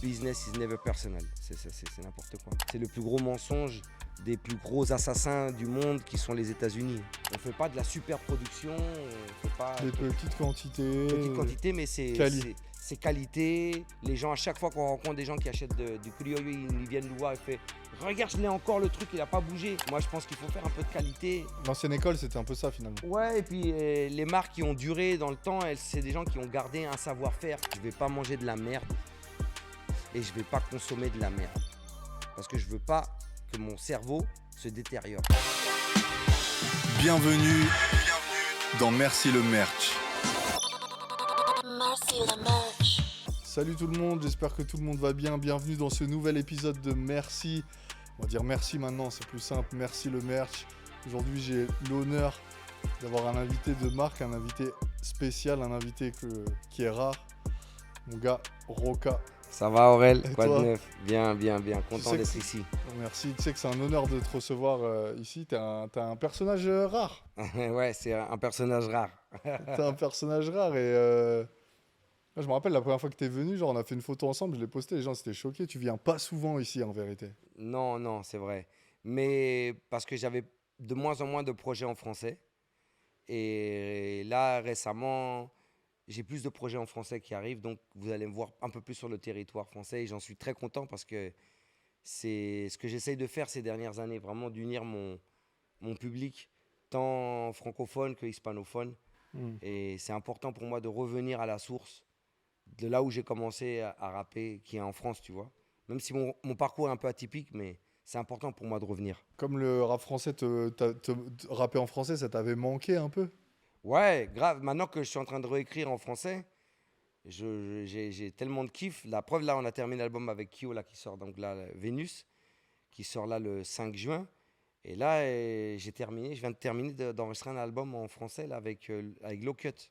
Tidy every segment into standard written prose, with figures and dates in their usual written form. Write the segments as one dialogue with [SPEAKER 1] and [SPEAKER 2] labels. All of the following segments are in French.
[SPEAKER 1] business is never personal. C'est n'importe quoi. C'est le plus gros mensonge des plus gros assassins du monde qui sont les États-Unis. On ne fait pas de la super production, on fait pas
[SPEAKER 2] des petites quantités.
[SPEAKER 1] Petite quantité, mais c'est qualité. Les gens, à chaque fois qu'on rencontre des gens qui achètent du criollo, ils viennent nous voir et font « Regarde, je l'ai encore, le truc, il n'a pas bougé ». Moi, je pense qu'il faut faire un peu de qualité.
[SPEAKER 2] L'ancienne école, c'était un peu ça finalement.
[SPEAKER 1] Ouais, et puis les marques qui ont duré dans le temps, c'est des gens qui ont gardé un savoir-faire. Je ne vais pas manger de la merde et je ne vais pas consommer de la merde. Parce que je ne veux pas que mon cerveau se détériore.
[SPEAKER 3] Bienvenue dans Merci le Merch.
[SPEAKER 4] Merci le merch.
[SPEAKER 2] Salut tout le monde, j'espère que tout le monde va bien. Bienvenue dans ce nouvel épisode de Merci. On va dire merci maintenant, c'est plus simple. Merci le merch. Aujourd'hui, j'ai l'honneur d'avoir un invité de marque, un invité spécial, un invité qui est rare. Mon gars, Roca.
[SPEAKER 1] Ça va Aurel?
[SPEAKER 2] Et
[SPEAKER 1] Quoi
[SPEAKER 2] toi?
[SPEAKER 1] de neuf? Bien, content d'être ici.
[SPEAKER 2] Merci, tu sais que c'est un honneur de te recevoir ici. T'es un personnage rare.
[SPEAKER 1] Ouais, c'est un personnage rare.
[SPEAKER 2] T'es un personnage rare et je me rappelle la première fois que t'es venu, genre on a fait une photo ensemble, je l'ai postée, les gens étaient choqués. Tu viens pas souvent ici en vérité.
[SPEAKER 1] Non, c'est vrai. Mais parce que j'avais de moins en moins de projets en français. Et là, récemment, j'ai plus de projets en français qui arrivent. Donc, vous allez me voir un peu plus sur le territoire français. Et j'en suis très content parce que c'est ce que j'essaye de faire ces dernières années, vraiment d'unir mon public, tant francophone que hispanophone. Et c'est important pour moi de revenir à la source, de là où j'ai commencé à rapper, qui est en France, tu vois. Même si mon parcours est un peu atypique, mais c'est important pour moi de revenir.
[SPEAKER 2] Comme le rap français, rapper en français, ça t'avait manqué un peu?
[SPEAKER 1] Ouais, grave. Maintenant que je suis en train de réécrire en français, j'ai tellement de kiff. La preuve, là, on a terminé l'album avec Kyo, là, qui sort donc là, Vénus, qui sort là le 5 juin. Et là, je viens de terminer d'enregistrer un album en français là, avec Low Cut.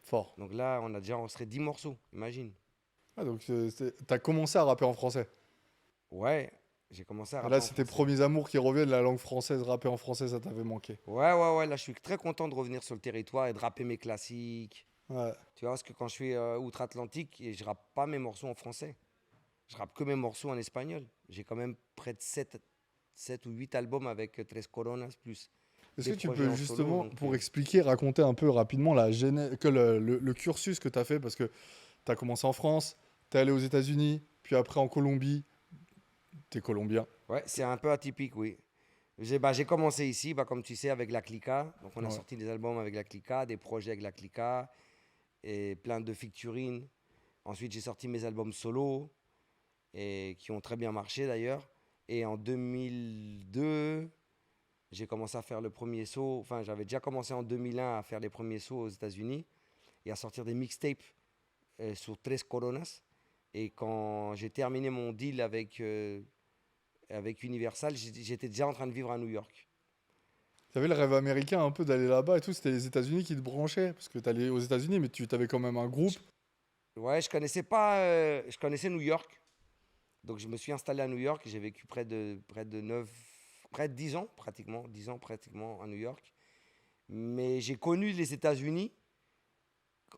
[SPEAKER 2] Fort.
[SPEAKER 1] Donc là, on a déjà enregistré 10 morceaux, imagine.
[SPEAKER 2] Ah, donc t'as commencé à rapper en français.
[SPEAKER 1] Ouais, j'ai commencé à
[SPEAKER 2] Et
[SPEAKER 1] rapper
[SPEAKER 2] là,
[SPEAKER 1] en
[SPEAKER 2] c'est tes
[SPEAKER 1] français.
[SPEAKER 2] premiers amours qui reviennent, la langue française, rapper en français, ça t'avait manqué.
[SPEAKER 1] Ouais, là, je suis très content de revenir sur le territoire et de rapper mes classiques.
[SPEAKER 2] Ouais.
[SPEAKER 1] Tu vois, parce que quand je suis outre-Atlantique, je rappe pas mes morceaux en français. Je rappe que mes morceaux en espagnol. J'ai quand même près de 7 ou 8 albums avec Tres Coronas plus.
[SPEAKER 2] Est-ce
[SPEAKER 1] des
[SPEAKER 2] que tu
[SPEAKER 1] projets
[SPEAKER 2] peux
[SPEAKER 1] en
[SPEAKER 2] justement,
[SPEAKER 1] solo, donc,
[SPEAKER 2] pour expliquer, raconter un peu rapidement le cursus que tu as fait, parce que tu as commencé en France, tu es allé aux États-Unis, puis après en Colombie, tu es colombien.
[SPEAKER 1] Ouais, c'est un peu atypique, oui. J'ai commencé ici, comme tu sais, avec la Clica. Donc, on a
[SPEAKER 2] Ouais.
[SPEAKER 1] sorti des albums avec la Clica, des projets avec la Clica, et plein de featuring. Ensuite, j'ai sorti mes albums solo, et qui ont très bien marché d'ailleurs. Et en 2002, j'ai commencé à faire le premier saut. Enfin, j'avais déjà commencé en 2001 à faire les premiers sauts aux États-Unis et à sortir des mixtapes sur Tres Coronas. Et quand j'ai terminé mon deal avec Universal, j'étais déjà en train de vivre à New York.
[SPEAKER 2] Tu avais le rêve américain un peu d'aller là-bas et tout, c'était les États-Unis qui te branchaient, parce que tu allais aux États-Unis, mais tu avais quand même un groupe.
[SPEAKER 1] Ouais, je connaissais New York. Donc je me suis installé à New York. J'ai vécu près de 10 ans pratiquement, 10 ans pratiquement à New York. Mais j'ai connu les États-Unis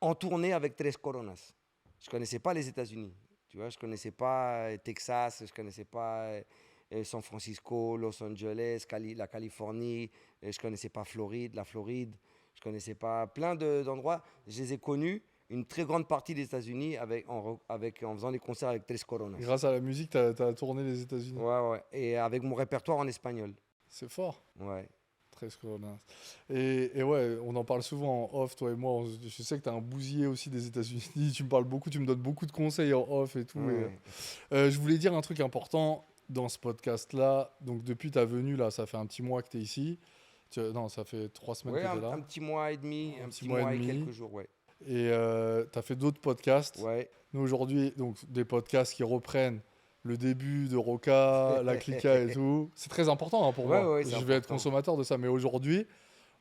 [SPEAKER 1] en tournée avec Tres Coronas. Je ne connaissais pas les États-Unis. Tu vois, je ne connaissais pas Texas, je ne connaissais pas San Francisco, Los Angeles, la Californie, je ne connaissais pas la Floride. Je ne connaissais pas plein d'endroits. Je les ai connus une très grande partie des États-Unis en faisant des concerts avec Tres Coronas.
[SPEAKER 2] Grâce à la musique, tu as tourné les États-Unis.
[SPEAKER 1] Ouais. Et avec mon répertoire en espagnol.
[SPEAKER 2] C'est fort.
[SPEAKER 1] Ouais.
[SPEAKER 2] Très scolaire. Et ouais, on en parle souvent en off, toi et moi. Je sais que tu as un bousier aussi des États-Unis. Tu me parles beaucoup, tu me donnes beaucoup de conseils en off et tout.
[SPEAKER 1] Ouais.
[SPEAKER 2] Je voulais dire un truc important dans ce podcast-là. Donc, depuis ta venue, là, ça fait un petit mois que tu es ici. Non, ça fait 3 semaines que tu es là.
[SPEAKER 1] Un petit mois et demi, un petit
[SPEAKER 2] mois
[SPEAKER 1] mois
[SPEAKER 2] et
[SPEAKER 1] et
[SPEAKER 2] demi.
[SPEAKER 1] quelques jours, ouais.
[SPEAKER 2] Et tu as fait d'autres podcasts.
[SPEAKER 1] Ouais.
[SPEAKER 2] Nous, aujourd'hui, donc, des podcasts qui reprennent le début de Roca, la Clica et tout. C'est très important pour moi.
[SPEAKER 1] Ouais,
[SPEAKER 2] je
[SPEAKER 1] c'est
[SPEAKER 2] vais
[SPEAKER 1] important.
[SPEAKER 2] être consommateur de ça. Mais aujourd'hui,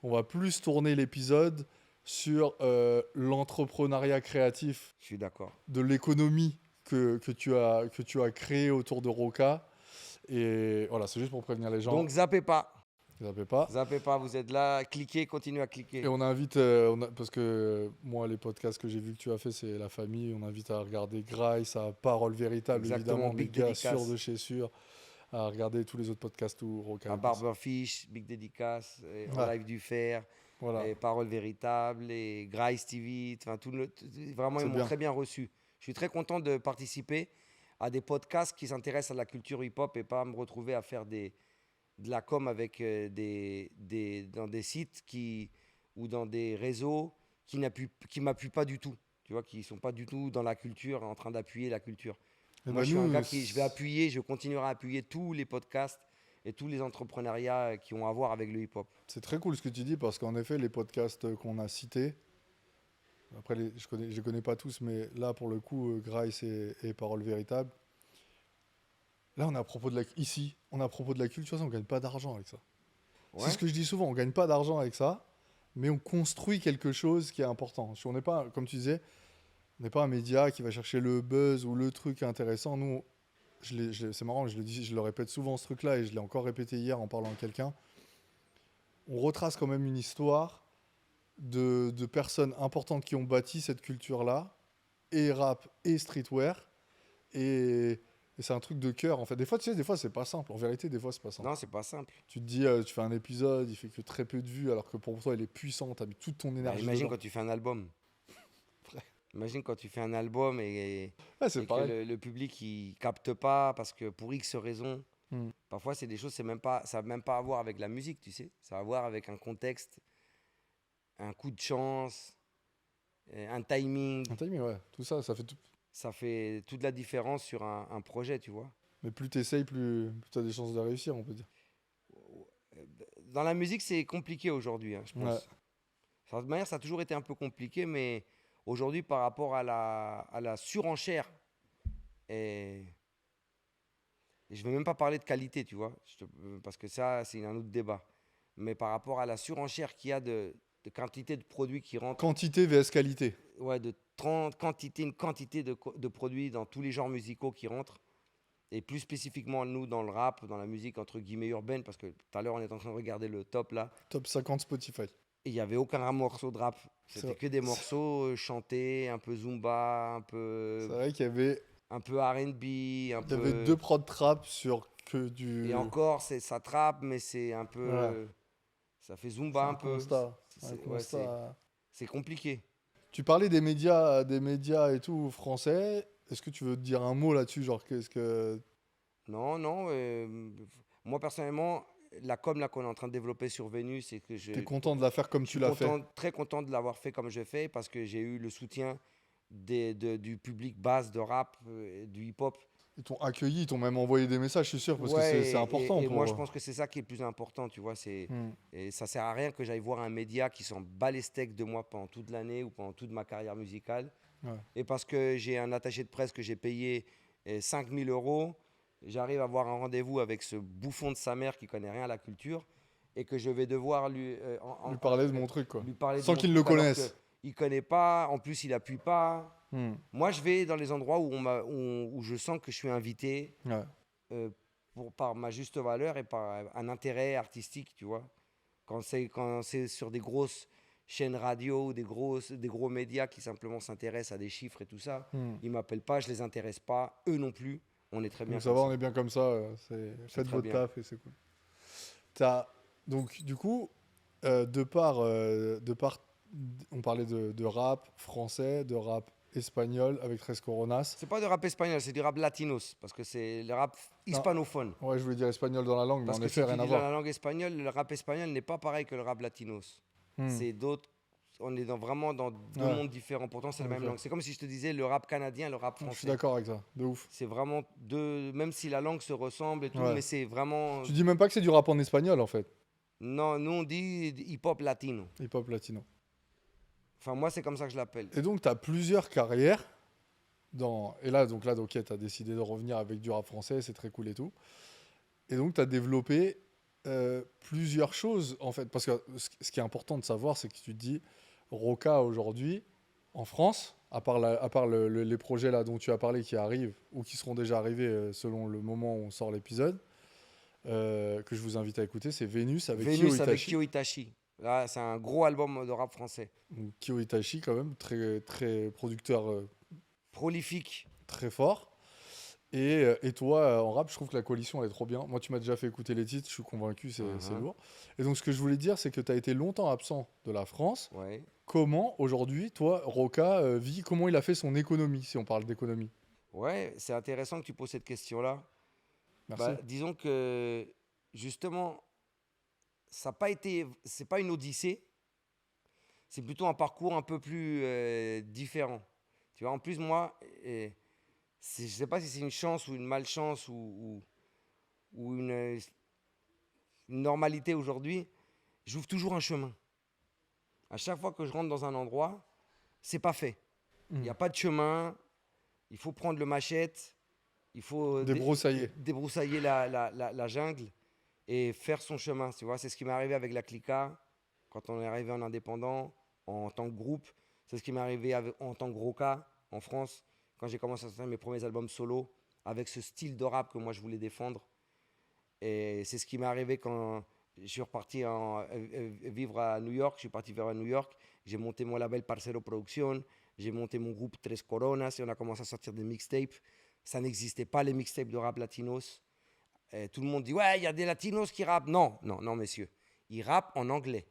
[SPEAKER 2] on va plus tourner l'épisode sur l'entrepreneuriat créatif.
[SPEAKER 1] Je suis d'accord.
[SPEAKER 2] De l'économie que tu as créé autour de Roca. Et voilà, c'est juste pour prévenir les gens.
[SPEAKER 1] Donc, zappez pas.
[SPEAKER 2] Zappez pas.
[SPEAKER 1] Zappez pas, vous êtes là, cliquez, continuez à cliquer.
[SPEAKER 2] Et on invite, parce que moi, les podcasts que j'ai vus que tu as fait, c'est la famille. On invite à regarder Grice, à Parole Véritable,
[SPEAKER 1] Exactement,
[SPEAKER 2] évidemment,
[SPEAKER 1] Big
[SPEAKER 2] les gars,
[SPEAKER 1] Dédicace.
[SPEAKER 2] sûr de chez sûr. À regarder tous les autres podcasts où Roca.
[SPEAKER 1] À Barberfish, Big Dédicace, En
[SPEAKER 2] Ouais.
[SPEAKER 1] Live du Fer,
[SPEAKER 2] Voilà.
[SPEAKER 1] et Parole Véritable, et Grice TV. Enfin, vraiment,
[SPEAKER 2] C'est
[SPEAKER 1] ils m'ont
[SPEAKER 2] bien.
[SPEAKER 1] très bien reçu. Je suis très content de participer à des podcasts qui s'intéressent à la culture hip-hop et pas me retrouver à faire de la com avec dans des sites ou dans des réseaux qui m'appuient pas du tout. Tu vois, qui sont pas du tout dans la culture, en train d'appuyer la culture.
[SPEAKER 2] Et
[SPEAKER 1] Moi,
[SPEAKER 2] bah,
[SPEAKER 1] je suis un
[SPEAKER 2] nous,
[SPEAKER 1] gars je continuerai à appuyer tous les podcasts et tous les entrepreneuriats qui ont à voir avec le hip-hop.
[SPEAKER 2] c'est très cool ce que tu dis parce qu'en effet, les podcasts qu'on a cités, après, je les connais pas tous, mais là, pour le coup, Grice et Parole Véritable, là, on est à propos de la culture, ça, on gagne pas d'argent avec ça.
[SPEAKER 1] Ouais.
[SPEAKER 2] C'est ce que je dis souvent, on gagne pas d'argent avec ça, mais on construit quelque chose qui est important. Si on n'est pas, comme tu disais, on n'est pas un média qui va chercher le buzz ou le truc intéressant. Nous, c'est marrant, je le répète souvent ce truc-là et je l'ai encore répété hier en parlant à quelqu'un. On retrace quand même une histoire de personnes importantes qui ont bâti cette culture-là, et rap et streetwear, et c'est un truc de cœur en fait. Des fois, tu sais, des fois c'est pas simple. En vérité, des fois c'est pas simple.
[SPEAKER 1] Non, c'est pas simple.
[SPEAKER 2] Tu te dis, tu fais un épisode, il fait que très peu de vues, alors que pour toi il est puissant, t'as mis toute ton
[SPEAKER 1] Bah,
[SPEAKER 2] énergie
[SPEAKER 1] imagine
[SPEAKER 2] dedans.
[SPEAKER 1] quand tu fais un album. Imagine quand tu fais un album
[SPEAKER 2] Ouais, c'est
[SPEAKER 1] et que
[SPEAKER 2] pareil.
[SPEAKER 1] le public il capte pas parce que pour X raisons.
[SPEAKER 2] Hmm.
[SPEAKER 1] Parfois, c'est des choses, ça n'a même pas à voir avec la musique, tu sais. Ça a à voir avec un contexte, un coup de chance, un timing.
[SPEAKER 2] Un timing, ouais. Tout ça, ça fait tout.
[SPEAKER 1] Ça fait toute la différence sur un projet, tu vois.
[SPEAKER 2] Mais plus t'essayes, plus t'as des chances de réussir, on peut dire.
[SPEAKER 1] Dans la musique, c'est compliqué aujourd'hui, je pense.
[SPEAKER 2] Ouais.
[SPEAKER 1] De toute manière, ça a toujours été un peu compliqué, mais aujourd'hui, par rapport à la surenchère, et je ne vais même pas parler de qualité, tu vois, parce que ça, c'est un autre débat. Mais par rapport à la surenchère qu'il y a de quantité de produits qui rentrent,
[SPEAKER 2] Quantité vs qualité.
[SPEAKER 1] ouais, une quantité de produits dans tous les genres musicaux qui rentrent, et plus spécifiquement nous dans le rap, dans la musique entre guillemets urbaine, parce que tout à l'heure on est en train de regarder le top là,
[SPEAKER 2] Top 50 Spotify.
[SPEAKER 1] et il n'y avait aucun morceau de rap. C'était
[SPEAKER 2] vrai.
[SPEAKER 1] que des morceaux chantés, un peu zumba,
[SPEAKER 2] C'est vrai qu'il y avait,
[SPEAKER 1] un peu R&B, un
[SPEAKER 2] il y
[SPEAKER 1] peu...
[SPEAKER 2] avait 2 prods trap sur que du.
[SPEAKER 1] Et encore, ça trappe, mais c'est un peu...
[SPEAKER 2] Ouais.
[SPEAKER 1] Ça fait
[SPEAKER 2] C'est
[SPEAKER 1] zumba un peu.
[SPEAKER 2] constat.
[SPEAKER 1] C'est-
[SPEAKER 2] Un
[SPEAKER 1] ouais,
[SPEAKER 2] constat.
[SPEAKER 1] c'est compliqué.
[SPEAKER 2] Tu parlais des médias et tout français. Est-ce que tu veux te dire un mot là-dessus, genre qu'est-ce que
[SPEAKER 1] Non, non. Moi, personnellement, la com là, qu'on est en train de développer sur Vénus, c'est que
[SPEAKER 2] t'es content de la faire comme
[SPEAKER 1] je
[SPEAKER 2] tu
[SPEAKER 1] suis
[SPEAKER 2] l'as fait?
[SPEAKER 1] très content de l'avoir fait comme je fais parce que j'ai eu le soutien du public base de rap, du hip-hop.
[SPEAKER 2] Ils t'ont accueilli, ils t'ont même envoyé des messages, je suis sûr, parce que
[SPEAKER 1] Ouais,
[SPEAKER 2] c'est important
[SPEAKER 1] et
[SPEAKER 2] pour.
[SPEAKER 1] moi, je pense que c'est ça qui est le plus important, tu vois.
[SPEAKER 2] Hmm.
[SPEAKER 1] Et ça sert à rien que j'aille voir un média qui s'en bat les steaks de moi pendant toute l'année ou pendant toute ma carrière musicale.
[SPEAKER 2] Ouais.
[SPEAKER 1] Et parce que j'ai un attaché de presse que j'ai payé 5 000 €, j'arrive à avoir un rendez-vous avec ce bouffon de sa mère qui connaît rien à la culture et que je vais devoir lui
[SPEAKER 2] Lui parler de mon truc, quoi.
[SPEAKER 1] lui parler de
[SPEAKER 2] Sans
[SPEAKER 1] mon
[SPEAKER 2] qu'il le
[SPEAKER 1] truc alors
[SPEAKER 2] connaisse.
[SPEAKER 1] qu'il connaît pas, en plus il appuie pas.
[SPEAKER 2] Hmm.
[SPEAKER 1] Moi, je vais dans les endroits où je sens que je suis invité
[SPEAKER 2] Ouais.
[SPEAKER 1] par ma juste valeur et par un intérêt artistique, tu vois. Quand c'est sur des grosses chaînes radio ou des gros médias qui simplement s'intéressent à des chiffres et tout ça,
[SPEAKER 2] Hmm.
[SPEAKER 1] ils m'appellent pas, je les intéresse pas, eux non plus. On est très bien
[SPEAKER 2] Donc ça
[SPEAKER 1] comme
[SPEAKER 2] va,
[SPEAKER 1] ça.
[SPEAKER 2] on est bien comme ça. Faites
[SPEAKER 1] très
[SPEAKER 2] votre
[SPEAKER 1] bien.
[SPEAKER 2] taf et c'est cool. Donc, du coup, de part, on parlait de rap français, de rap espagnol avec Tres Coronas.
[SPEAKER 1] C'est pas de rap espagnol, c'est du rap latinos, parce que c'est le rap hispanophone.
[SPEAKER 2] Ouais, je voulais dire espagnol dans la langue,
[SPEAKER 1] Parce
[SPEAKER 2] mais en
[SPEAKER 1] que
[SPEAKER 2] effet,
[SPEAKER 1] si tu
[SPEAKER 2] rien à
[SPEAKER 1] dis dans
[SPEAKER 2] voir.
[SPEAKER 1] la langue espagnole, le rap espagnol n'est pas pareil que le rap latinos.
[SPEAKER 2] Hmm.
[SPEAKER 1] C'est d'autres. On est vraiment dans deux
[SPEAKER 2] Ouais.
[SPEAKER 1] mondes différents. Pourtant, c'est la
[SPEAKER 2] Ok.
[SPEAKER 1] même langue. C'est comme si je te disais le rap canadien, le rap
[SPEAKER 2] Je suis
[SPEAKER 1] français.
[SPEAKER 2] d'accord avec ça, de ouf.
[SPEAKER 1] C'est vraiment deux. Même si la langue se ressemble et tout,
[SPEAKER 2] Ouais.
[SPEAKER 1] mais c'est vraiment.
[SPEAKER 2] Tu dis même pas que c'est du rap en espagnol, en fait.
[SPEAKER 1] Non, nous on dit hip-hop latino.
[SPEAKER 2] Hip-hop latino.
[SPEAKER 1] Enfin, moi, c'est comme ça que je l'appelle.
[SPEAKER 2] Et donc, tu as plusieurs carrières. Et là, ok, tu as décidé de revenir avec du rap français, c'est très cool et tout. Et donc, tu as développé plusieurs choses, en fait. Parce que ce qui est important de savoir, c'est que tu te dis, Roca, aujourd'hui, en France, à part les projets là dont tu as parlé qui arrivent, ou qui seront déjà arrivés selon le moment où on sort l'épisode, que je vous invite à écouter, c'est Vénus avec
[SPEAKER 1] Vénus
[SPEAKER 2] Kyo
[SPEAKER 1] avec
[SPEAKER 2] Itachi.
[SPEAKER 1] Kyo Itachi. Là, c'est un gros album de rap français.
[SPEAKER 2] Donc, Kyo Itachi, quand même, très, très producteur
[SPEAKER 1] Prolifique.
[SPEAKER 2] très fort. Et toi, en rap, je trouve que la coalition, elle est trop bien. Moi, tu m'as déjà fait écouter les titres, je suis convaincu, c'est lourd. Et donc, ce que je voulais dire, c'est que tu as été longtemps absent de la France.
[SPEAKER 1] Ouais.
[SPEAKER 2] Comment, aujourd'hui, toi, Roca, vit, comment il a fait son économie, si on parle d'économie?
[SPEAKER 1] Ouais, c'est intéressant que tu poses cette question-là.
[SPEAKER 2] Merci.
[SPEAKER 1] Bah, disons que, justement, c'est pas une odyssée, c'est plutôt un parcours un peu plus différent. Tu vois, en plus, moi, je sais pas si c'est une chance ou une malchance ou une normalité aujourd'hui, j'ouvre toujours un chemin. À chaque fois que je rentre dans un endroit, c'est pas fait. Il n'y a pas de chemin, il faut prendre le machette, il faut
[SPEAKER 2] Débroussailler.
[SPEAKER 1] débroussailler la jungle et faire son chemin. Tu vois, c'est ce qui m'est arrivé avec la Clica, quand on est arrivé en indépendant, en tant que groupe. C'est ce qui m'est arrivé en tant que Roca, en France, quand j'ai commencé à sortir mes premiers albums solo, avec ce style de rap que moi je voulais défendre. Et c'est ce qui m'est arrivé quand je suis reparti vivre à New York. Je suis parti vers New York. J'ai monté mon label Parcero Production. J'ai monté mon groupe Tres Coronas et on a commencé à sortir des mixtapes. Ça n'existait pas, les mixtapes de rap latinos. Et tout le monde dit, ouais, il y a des latinos qui rappent. Non, non, non, messieurs. Ils rappent en anglais.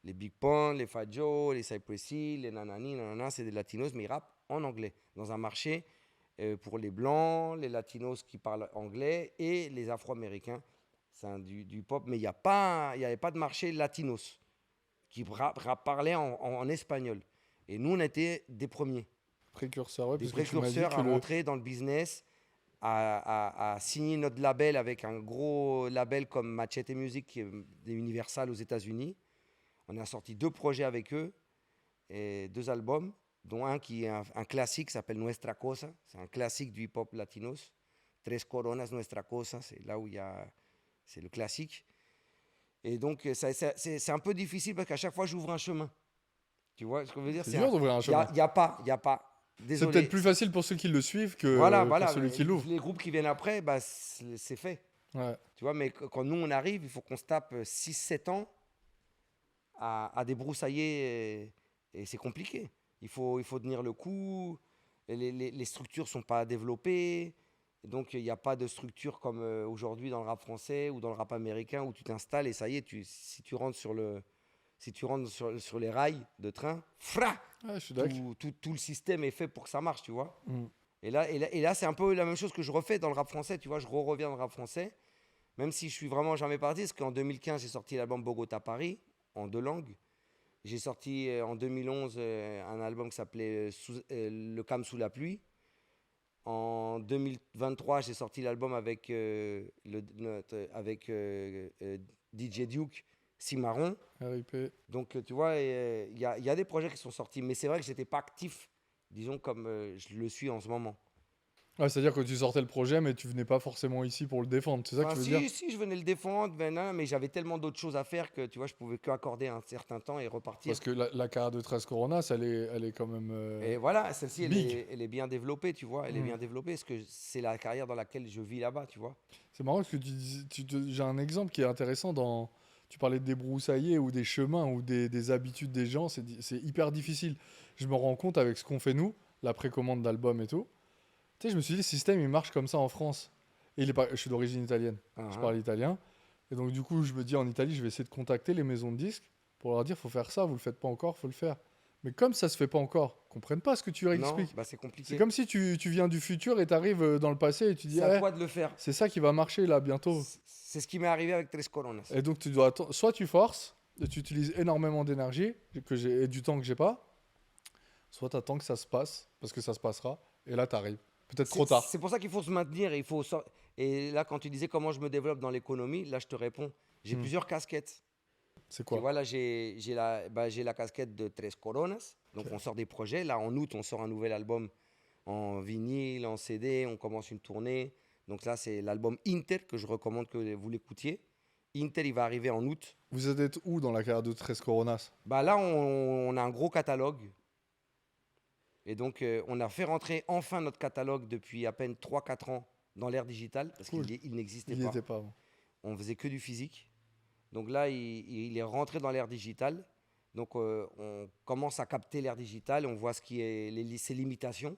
[SPEAKER 1] Les Big Pun, les Fat Joe, les Cypress Hill, les nanani, nanana, c'est des latinos, mais ils rappent en anglais. Dans un marché pour les blancs, les latinos qui parlent anglais et les afro-américains. C'est du pop, mais il n'y avait pas de marché latinos qui parlaient en espagnol. Et nous, on était des premiers.
[SPEAKER 2] Précurseur, ouais,
[SPEAKER 1] Des
[SPEAKER 2] parce que tu m'as dit
[SPEAKER 1] précurseurs
[SPEAKER 2] que
[SPEAKER 1] à rentrer dans le business, à signer notre label avec un gros label comme Machete Music, qui est Universal aux États-Unis. On a sorti 2 projets avec eux, et 2 albums, dont un qui est un classique, s'appelle Nuestra Cosa. C'est un classique du hip-hop latinos. Tres Coronas, Nuestra Cosa, c'est là où il y a... C'est le classique. Et donc, c'est un peu difficile parce qu'à chaque fois, j'ouvre un chemin. Tu vois ce que je veux dire?
[SPEAKER 2] c'est dur d'ouvrir un chemin.
[SPEAKER 1] Il n'y a pas.
[SPEAKER 2] C'est
[SPEAKER 1] Désolé.
[SPEAKER 2] peut-être plus facile pour ceux qui le suivent que
[SPEAKER 1] Voilà,
[SPEAKER 2] pour celui qui l'ouvre.
[SPEAKER 1] les groupes qui viennent après, bah, c'est fait.
[SPEAKER 2] Ouais.
[SPEAKER 1] Tu vois, mais quand nous, on arrive, il faut qu'on se tape 6-7 ans à débroussailler et c'est compliqué. Il faut tenir le coup, les structures ne sont pas développées, donc il n'y a pas de structure comme aujourd'hui dans le rap français ou dans le rap américain où tu t'installes et ça y est, si tu rentres sur les rails de train,
[SPEAKER 2] Ouais, je suis d'accord.
[SPEAKER 1] tout le système est fait pour que ça marche, tu vois. Et là, c'est un peu la même chose que je refais dans le rap français, tu vois, je reviens dans le rap français, même si je suis vraiment jamais parti, parce qu'en 2015, j'ai sorti l'album Bogota-Paris, en 2 langues. J'ai sorti en 2011 un album qui s'appelait Le Cam sous la pluie. En 2023, j'ai sorti l'album avec DJ Duke, Cimarron.
[SPEAKER 2] RIP.
[SPEAKER 1] Donc, tu vois, il y a des projets qui sont sortis, mais c'est vrai que je n'étais pas actif, disons, comme je le suis en ce moment.
[SPEAKER 2] Ouais, c'est-à-dire que tu sortais le projet, mais tu venais pas forcément ici pour le défendre. C'est ça que tu veux dire?
[SPEAKER 1] Si, je venais le défendre, mais j'avais tellement d'autres choses à faire que, tu vois, je pouvais qu'accorder un certain temps et repartir.
[SPEAKER 2] Parce que la carrière de 13 Coronas, elle est quand même.
[SPEAKER 1] Et voilà, celle-ci,
[SPEAKER 2] big.
[SPEAKER 1] elle est bien développée, tu vois. Elle est bien développée, parce que c'est la carrière dans laquelle je vis là-bas, tu vois.
[SPEAKER 2] C'est marrant parce que j'ai un exemple qui est intéressant dans. Tu parlais de débroussailler ou des chemins ou des habitudes des gens, c'est hyper difficile. Je me rends compte avec ce qu'on fait nous, la précommande d'albums et tout. Tu sais, je me suis dit, le système, il marche comme ça en France. Et je suis d'origine italienne, je parle italien. Et donc, du coup, je me dis, en Italie, je vais essayer de contacter les maisons de disques pour leur dire, faut faire ça, vous le faites pas encore, faut le faire. Mais comme ça se fait pas encore, ils comprennent pas ce que tu leur expliques.
[SPEAKER 1] Non, bah c'est compliqué.
[SPEAKER 2] C'est comme si tu viens du futur et tu arrives dans le passé et tu dis,
[SPEAKER 1] c'est à toi de le faire.
[SPEAKER 2] c'est ça qui va marcher là bientôt.
[SPEAKER 1] C'est ce qui m'est arrivé avec Tres Coronas.
[SPEAKER 2] Et donc, tu dois soit tu forces, et tu utilises énormément d'énergie et du temps que j'ai pas, soit tu attends que ça se passe, parce que ça se passera, et là, tu arrives. Peut-être trop tard.
[SPEAKER 1] C'est pour ça qu'il faut se maintenir. Et là, quand tu disais comment je me développe dans l'économie, là, je te réponds. J'ai plusieurs casquettes.
[SPEAKER 2] C'est quoi?
[SPEAKER 1] Tu vois, là, j'ai la casquette de Tres Coronas. Donc, on sort des projets. Là, en août, on sort un nouvel album en vinyle, en CD. On commence une tournée. Donc là, c'est l'album Inter que je recommande que vous l'écoutiez. Inter, il va arriver en août.
[SPEAKER 2] Vous êtes où dans la carrière de 13 Coronas?
[SPEAKER 1] Bah là, on a un gros catalogue. Et donc, on a fait rentrer enfin notre catalogue depuis à peine 3-4 ans dans l'ère digitale, parce
[SPEAKER 2] Cool.
[SPEAKER 1] qu'il n'existait
[SPEAKER 2] Il n'y
[SPEAKER 1] pas.
[SPEAKER 2] était pas avant.
[SPEAKER 1] On faisait que du physique. Donc là, il est rentré dans l'ère digitale. Donc on commence à capter l'ère digitale, on voit ce qui est ses limitations.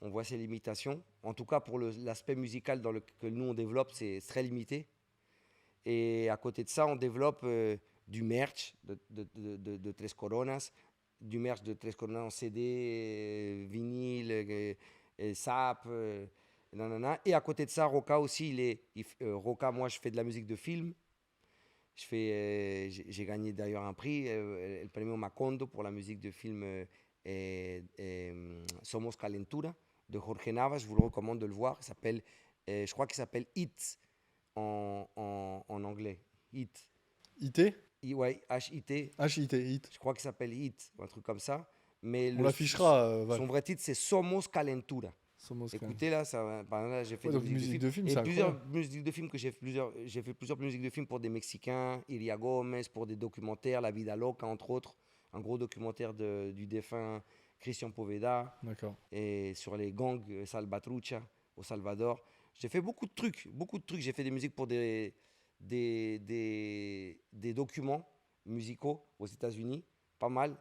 [SPEAKER 1] On voit ses limitations. En tout cas, pour l'aspect musical que nous, on développe, c'est très limité. Et à côté de ça, on développe du merch de Tres Coronas, du merch de Tres Coronas en CD, vinyle, SAP, nanana. Et à côté de ça, Roca aussi, Roca, moi, je fais de la musique de film. J'ai gagné d'ailleurs un prix, el premio Macondo pour la musique de film Somos Calentura de Jorge Navas. Je vous le recommande de le voir. Je crois qu'il s'appelle Hit en anglais. Hit.
[SPEAKER 2] IT
[SPEAKER 1] Ouais, H-I-T.
[SPEAKER 2] HIT, HIT.
[SPEAKER 1] Je crois qu'il s'appelle Hit, un truc comme ça. Mais
[SPEAKER 2] On l'affichera. Val.
[SPEAKER 1] Son vrai titre, c'est Somos Calentura.
[SPEAKER 2] Somos
[SPEAKER 1] Écoutez, là, j'ai fait
[SPEAKER 2] Ouais,
[SPEAKER 1] des
[SPEAKER 2] donc musique de film,
[SPEAKER 1] et
[SPEAKER 2] c'est
[SPEAKER 1] plusieurs
[SPEAKER 2] incroyable.
[SPEAKER 1] musiques de films j'ai fait plusieurs musiques de films pour des Mexicains, Iria Gomez, pour des documentaires, La Vida Loca, entre autres, un gros documentaire du défunt Christian Poveda,
[SPEAKER 2] D'accord.
[SPEAKER 1] et sur les gangs Salvatrucha au Salvador. J'ai fait beaucoup de trucs. J'ai fait des musiques pour des documents musicaux aux États-Unis, pas mal.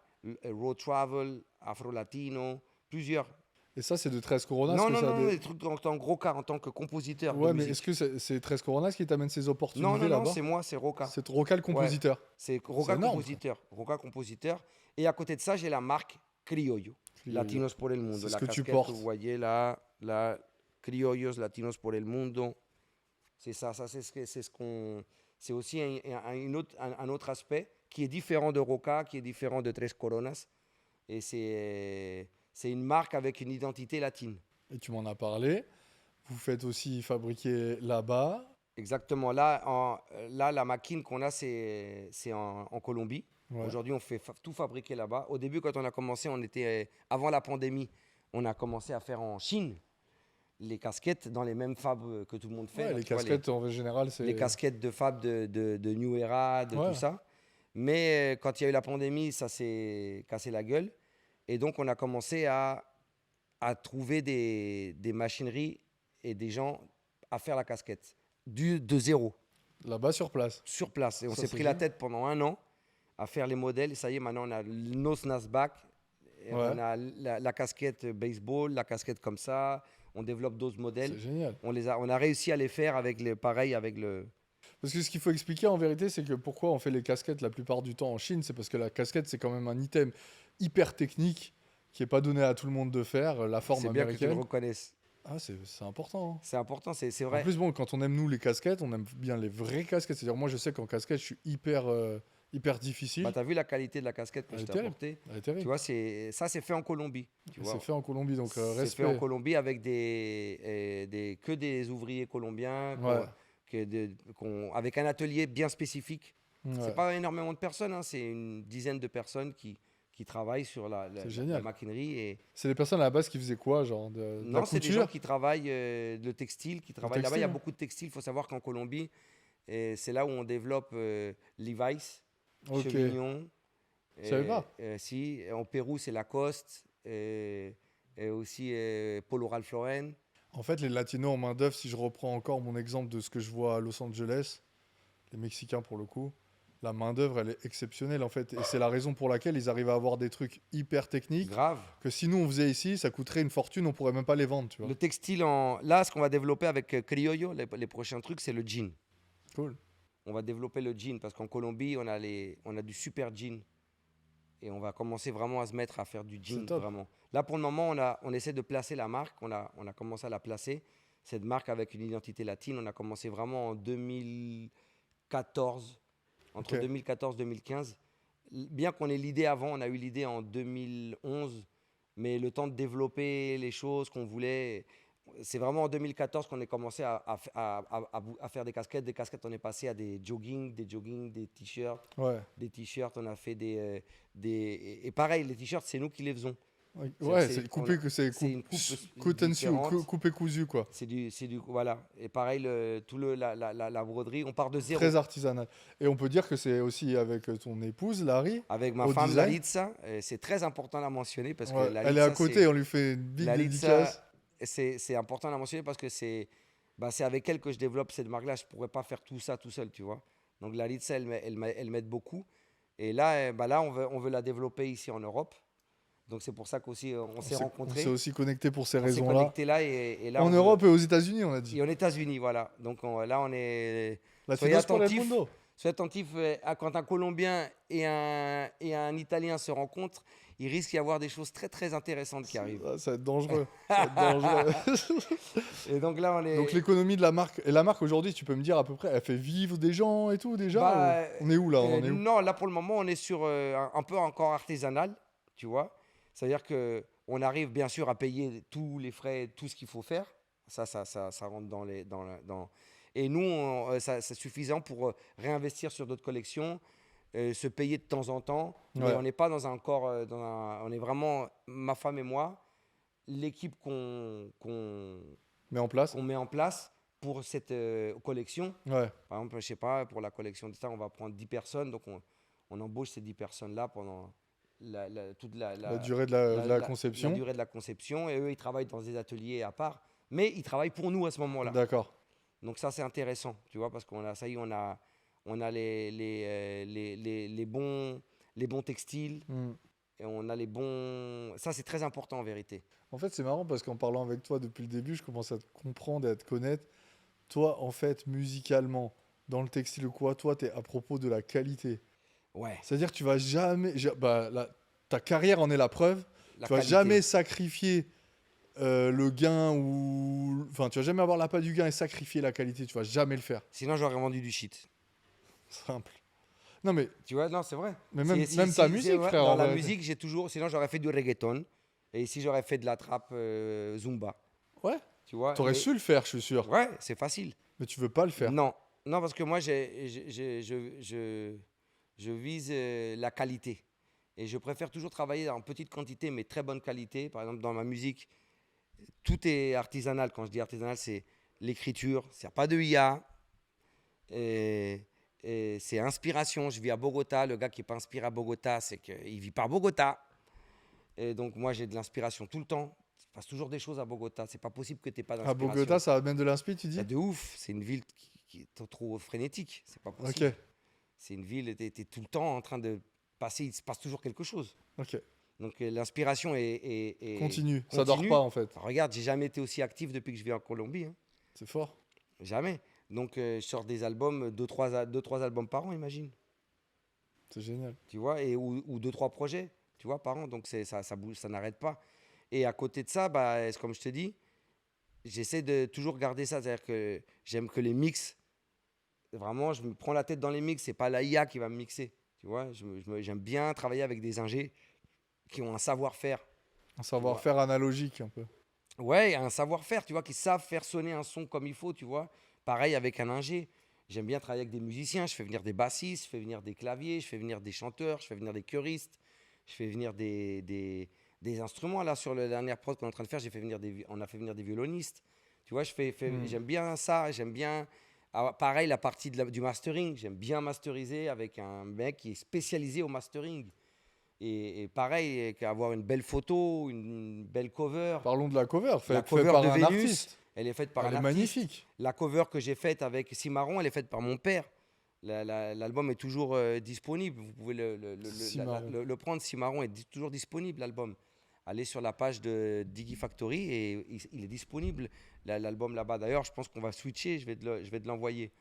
[SPEAKER 1] Road Travel, Afro-Latino, plusieurs.
[SPEAKER 2] Et ça, c'est de 13 Coronas
[SPEAKER 1] Non,
[SPEAKER 2] que
[SPEAKER 1] non,
[SPEAKER 2] ça
[SPEAKER 1] non, des trucs en gros cas, en tant que compositeur.
[SPEAKER 2] Ouais,
[SPEAKER 1] de
[SPEAKER 2] mais
[SPEAKER 1] musique.
[SPEAKER 2] est-ce que c'est 13 Coronas qui t'amène ces opportunités
[SPEAKER 1] Non,
[SPEAKER 2] là-bas?
[SPEAKER 1] c'est moi, c'est Roca.
[SPEAKER 2] C'est Roca le compositeur.
[SPEAKER 1] C'est Roca
[SPEAKER 2] énorme,
[SPEAKER 1] compositeur. Roca compositeur. Et à côté de ça, j'ai la marque Criollo. Latinos por el mundo.
[SPEAKER 2] C'est ce
[SPEAKER 1] La
[SPEAKER 2] que tu
[SPEAKER 1] casquette
[SPEAKER 2] portes.
[SPEAKER 1] que vous voyez là, Criollos, Latinos por el mundo. C'est ça, c'est aussi un autre aspect qui est différent de Roca, qui est différent de Tres Coronas. Et c'est une marque avec une identité latine.
[SPEAKER 2] Et tu m'en as parlé. Vous faites aussi fabriquer là-bas.
[SPEAKER 1] Exactement. Là, la machine qu'on a, c'est en Colombie.
[SPEAKER 2] Ouais.
[SPEAKER 1] Aujourd'hui, on fait tout fabriquer là-bas. Au début, quand on a commencé, avant la pandémie, on a commencé à faire en Chine les casquettes dans les mêmes fabs que tout le monde fait.
[SPEAKER 2] Ouais,
[SPEAKER 1] Là,
[SPEAKER 2] les
[SPEAKER 1] tu vois,
[SPEAKER 2] casquettes, en général, c'est...
[SPEAKER 1] les casquettes de fab de New Era, de
[SPEAKER 2] Ouais.
[SPEAKER 1] tout ça. Mais quand il y a eu la pandémie, ça s'est cassé la gueule. Et donc, on a commencé à trouver des machineries et des gens à faire la casquette de zéro,
[SPEAKER 2] Là-bas, sur place.
[SPEAKER 1] sur place. Et on
[SPEAKER 2] Ça,
[SPEAKER 1] s'est
[SPEAKER 2] c'est
[SPEAKER 1] pris la
[SPEAKER 2] génial.
[SPEAKER 1] tête pendant 1 an à faire les modèles. Et ça y est, maintenant, on a nos Nasback.
[SPEAKER 2] Ouais.
[SPEAKER 1] On a la casquette baseball, la casquette comme ça. On développe d'autres modèles.
[SPEAKER 2] C'est génial.
[SPEAKER 1] On a réussi à les faire avec
[SPEAKER 2] Parce que ce qu'il faut expliquer en vérité, c'est que pourquoi on fait les casquettes la plupart du temps en Chine, c'est parce que la casquette, c'est quand même un item hyper technique qui n'est pas donné à tout le monde de faire, la forme
[SPEAKER 1] C'est bien que tu le
[SPEAKER 2] américaine.
[SPEAKER 1] reconnaisses.
[SPEAKER 2] Ah, c'est important. Hein.
[SPEAKER 1] C'est important, c'est
[SPEAKER 2] En
[SPEAKER 1] vrai.
[SPEAKER 2] plus, bon, quand on aime nous les casquettes, on aime bien les vraies casquettes. C'est-à-dire, moi, je sais qu'en casquette, je suis hyper difficile.
[SPEAKER 1] Bah, t'as vu la qualité de la casquette que
[SPEAKER 2] Elle
[SPEAKER 1] je
[SPEAKER 2] est
[SPEAKER 1] t'ai
[SPEAKER 2] terrible.
[SPEAKER 1] apportée.
[SPEAKER 2] Elle est terrible.
[SPEAKER 1] Tu vois, c'est fait en Colombie. Tu vois.
[SPEAKER 2] C'est fait en Colombie, donc
[SPEAKER 1] C'est
[SPEAKER 2] respect.
[SPEAKER 1] fait en Colombie avec que des ouvriers colombiens,
[SPEAKER 2] Ouais.
[SPEAKER 1] avec un atelier bien spécifique.
[SPEAKER 2] Ouais.
[SPEAKER 1] C'est pas énormément de personnes, hein, c'est une dizaine de personnes qui travaillent sur la
[SPEAKER 2] C'est génial.
[SPEAKER 1] machinerie. Et...
[SPEAKER 2] C'est les personnes à la base qui faisaient quoi, genre de la
[SPEAKER 1] Non, c'est des
[SPEAKER 2] couture
[SPEAKER 1] gens qui travaillent le textile, qui travaillent là-bas. Il y a
[SPEAKER 2] textile,
[SPEAKER 1] beaucoup de textiles. Il faut savoir qu'en Colombie, c'est là où on développe Levi's,
[SPEAKER 2] Ok.
[SPEAKER 1] Chevignon.
[SPEAKER 2] Je savais pas.
[SPEAKER 1] Si, en Pérou, c'est Lacoste. Et aussi Polo Ralph Lauren.
[SPEAKER 2] En fait, les latinos en main-d'œuvre, si je reprends encore mon exemple de ce que je vois à Los Angeles, les Mexicains pour le coup, la main-d'œuvre, elle est exceptionnelle en fait. Et c'est la raison pour laquelle ils arrivent à avoir des trucs hyper techniques
[SPEAKER 1] Grave.
[SPEAKER 2] que si nous on faisait ici, ça coûterait une fortune, on pourrait même pas les vendre, tu vois.
[SPEAKER 1] Le textile, là, ce qu'on va développer avec Criollo, les prochains trucs, c'est le jean.
[SPEAKER 2] Cool.
[SPEAKER 1] On va développer le jean parce qu'en Colombie, on a du super jean. Et on va commencer vraiment à se mettre à faire du jean.
[SPEAKER 2] C'est top.
[SPEAKER 1] Vraiment. Là, pour le moment, on essaie de placer la marque. On a commencé à la placer. Cette marque avec une identité latine, on a commencé vraiment en 2014. Entre
[SPEAKER 2] Ok.
[SPEAKER 1] 2014 et 2015. Bien qu'on ait l'idée avant, on a eu l'idée en 2011. Mais le temps de développer les choses qu'on voulait, c'est vraiment en 2014 qu'on a commencé à faire des casquettes. Des casquettes, on est passé à des jogging, des t-shirts.
[SPEAKER 2] Ouais.
[SPEAKER 1] Des t-shirts, on a fait et pareil, les t-shirts, c'est nous qui les faisons.
[SPEAKER 2] Ouais, c'est coupé, c'est
[SPEAKER 1] c'est une coupe
[SPEAKER 2] cotton
[SPEAKER 1] différente.
[SPEAKER 2] sew, coupé cousu quoi.
[SPEAKER 1] C'est du voilà. Et pareil, la broderie, on part de zéro.
[SPEAKER 2] Très artisanal. Et on peut dire que c'est aussi avec ton épouse, Larry.
[SPEAKER 1] Avec ma
[SPEAKER 2] au
[SPEAKER 1] femme,
[SPEAKER 2] design.
[SPEAKER 1] Laritza, c'est très important à mentionner parce
[SPEAKER 2] Ouais,
[SPEAKER 1] que
[SPEAKER 2] elle est à
[SPEAKER 1] Laritza,
[SPEAKER 2] côté, on lui fait une big
[SPEAKER 1] Laritza,
[SPEAKER 2] dédicace.
[SPEAKER 1] c'est important de la mentionner parce que c'est avec elle que je développe cette marque-là. Je ne pourrais pas faire tout ça tout seul, tu vois. Donc Laritza, elle m'aide beaucoup. Et là, là on veut la développer ici en Europe. Donc c'est pour ça qu'aussi on s'est
[SPEAKER 2] On s'est
[SPEAKER 1] rencontrés.
[SPEAKER 2] aussi connecté pour ces
[SPEAKER 1] On s'est
[SPEAKER 2] raisons-là.
[SPEAKER 1] connectés là et là
[SPEAKER 2] En
[SPEAKER 1] on
[SPEAKER 2] Europe et aux États-Unis, on a dit.
[SPEAKER 1] et aux États-Unis, voilà. Donc là on est. Soyez
[SPEAKER 2] Latinos pour el
[SPEAKER 1] attentifs.
[SPEAKER 2] mundo.
[SPEAKER 1] Soyez attentifs quand un Colombien et un Italien se rencontrent, il risque d'y avoir des choses très très intéressantes qui arrivent.
[SPEAKER 2] Ça va être dangereux. Ça va être dangereux.
[SPEAKER 1] Et donc là on est.
[SPEAKER 2] Donc l'économie de la marque. Et la marque aujourd'hui, tu peux me dire à peu près, elle fait vivre des gens et tout déjà
[SPEAKER 1] Bah,
[SPEAKER 2] ou... On est où là On en est où
[SPEAKER 1] Non, là pour le moment on est sur un peu encore artisanal, tu vois. C'est-à-dire que on arrive bien sûr à payer tous les frais, tout ce qu'il faut faire. Ça rentre dans les dans. Et nous, c'est suffisant pour réinvestir sur d'autres collections, se payer de temps en temps. Mais
[SPEAKER 2] Ouais.
[SPEAKER 1] on n'est pas dans un corps, on est vraiment ma femme et moi, l'équipe qu'on
[SPEAKER 2] Mais en place.
[SPEAKER 1] met en place pour cette collection.
[SPEAKER 2] Ouais.
[SPEAKER 1] Par exemple, je sais pas, pour la collection de ça, on va prendre 10 personnes. Donc, on embauche ces 10 personnes-là pendant toute
[SPEAKER 2] La durée de la conception.
[SPEAKER 1] la durée de la conception. Et eux, ils travaillent dans des ateliers à part. Mais ils travaillent pour nous à ce moment-là.
[SPEAKER 2] D'accord.
[SPEAKER 1] Donc, ça, c'est intéressant, tu vois, parce qu'on a, ça y est, on a les bons textiles. Et on a les bons. Ça, c'est très important en vérité.
[SPEAKER 2] En fait, c'est marrant parce qu'en parlant avec toi depuis le début, je commence à te comprendre et à te connaître. Toi, en fait, musicalement, dans le textile ou quoi, toi, tu es à propos de la qualité.
[SPEAKER 1] Ouais.
[SPEAKER 2] C'est-à-dire que tu vas jamais... ta carrière en est la preuve.
[SPEAKER 1] La
[SPEAKER 2] Tu vas
[SPEAKER 1] qualité.
[SPEAKER 2] jamais sacrifier le gain ou... Enfin, tu vas jamais avoir l'appât du gain et sacrifier la qualité. Tu vas jamais le faire.
[SPEAKER 1] Sinon, j'aurais vendu du shit.
[SPEAKER 2] Simple. Non, mais...
[SPEAKER 1] Tu vois, non, c'est vrai.
[SPEAKER 2] Mais même ta musique,
[SPEAKER 1] ouais,
[SPEAKER 2] frère.
[SPEAKER 1] dans
[SPEAKER 2] en
[SPEAKER 1] la
[SPEAKER 2] vrai.
[SPEAKER 1] musique, j'ai toujours. Sinon, j'aurais fait du reggaeton. Et ici, j'aurais fait de la trappe Zumba.
[SPEAKER 2] Ouais.
[SPEAKER 1] Tu vois.
[SPEAKER 2] T'aurais su le faire, je suis sûr.
[SPEAKER 1] Ouais, c'est facile.
[SPEAKER 2] Mais tu veux pas le faire.
[SPEAKER 1] Non, non, parce que moi, je vise la qualité. Et je préfère toujours travailler en petite quantité, mais très bonne qualité. Par exemple, dans ma musique, tout est artisanal. Quand je dis artisanal, c'est l'écriture. Il n'y a pas de IA. Et c'est inspiration. Je vis à Bogota. Le gars qui n'est pas inspiré à Bogota, c'est qu'il ne vit pas à Bogota. Et donc, moi, j'ai de l'inspiration tout le temps. Il se passe toujours des choses à Bogota. C'est pas possible que tu n'aies pas
[SPEAKER 2] À
[SPEAKER 1] d'inspiration.
[SPEAKER 2] Bogota, ça amène de l'inspi, tu dis?
[SPEAKER 1] C'est de ouf. C'est une ville qui est trop frénétique. C'est pas possible.
[SPEAKER 2] Ok,
[SPEAKER 1] C'est une ville, tu es tout le temps en train de passer. Il se passe toujours quelque chose.
[SPEAKER 2] ok.
[SPEAKER 1] Donc, l'inspiration est
[SPEAKER 2] Continue. Ça dort pas, en fait.
[SPEAKER 1] Regarde, j'ai jamais été aussi actif depuis que je vis en Colombie. Hein.
[SPEAKER 2] C'est fort.
[SPEAKER 1] Jamais. Donc, je sors des albums, 2-3 albums par an, imagine.
[SPEAKER 2] C'est génial.
[SPEAKER 1] Tu vois, ou 2-3 projets, tu vois, par an. Donc, ça bouge, ça n'arrête pas. Et à côté de ça, comme je te dis, j'essaie de toujours garder ça. C'est-à-dire que j'aime que les mix, vraiment, je me prends la tête dans les mix. C'est pas la IA qui va me mixer. Tu vois, j'aime bien travailler avec des ingés qui ont un savoir-faire.
[SPEAKER 2] Un savoir-faire analogique, un peu.
[SPEAKER 1] Ouais, un savoir-faire, tu vois, qui savent faire sonner un son comme il faut, tu vois. Pareil avec un ingé. J'aime bien travailler avec des musiciens. Je fais venir des bassistes, je fais venir des claviers, je fais venir des chanteurs, je fais venir des choristes, je fais venir des instruments. Là, sur la dernière prod qu'on est en train de faire, on a fait venir des violonistes. Tu vois, j'aime bien ça. J'aime bien. Pareil, la partie du mastering. J'aime bien masteriser avec un mec qui est spécialisé au mastering. Et pareil, avoir une belle photo, une belle cover.
[SPEAKER 2] Parlons de la cover,
[SPEAKER 1] La
[SPEAKER 2] faite
[SPEAKER 1] cover
[SPEAKER 2] par
[SPEAKER 1] de
[SPEAKER 2] un
[SPEAKER 1] Vénus,
[SPEAKER 2] artiste.
[SPEAKER 1] elle est faite par
[SPEAKER 2] Elle
[SPEAKER 1] un
[SPEAKER 2] est
[SPEAKER 1] artiste.
[SPEAKER 2] magnifique.
[SPEAKER 1] La cover que j'ai faite avec Cimarron, elle est faite par mon père. L'album est toujours disponible. Vous pouvez le prendre. Cimarron est toujours disponible, l'album. Allez sur la page de Diggy Factory et il est disponible, l'album là-bas. D'ailleurs, je pense qu'on va switcher. Je vais te l'envoyer.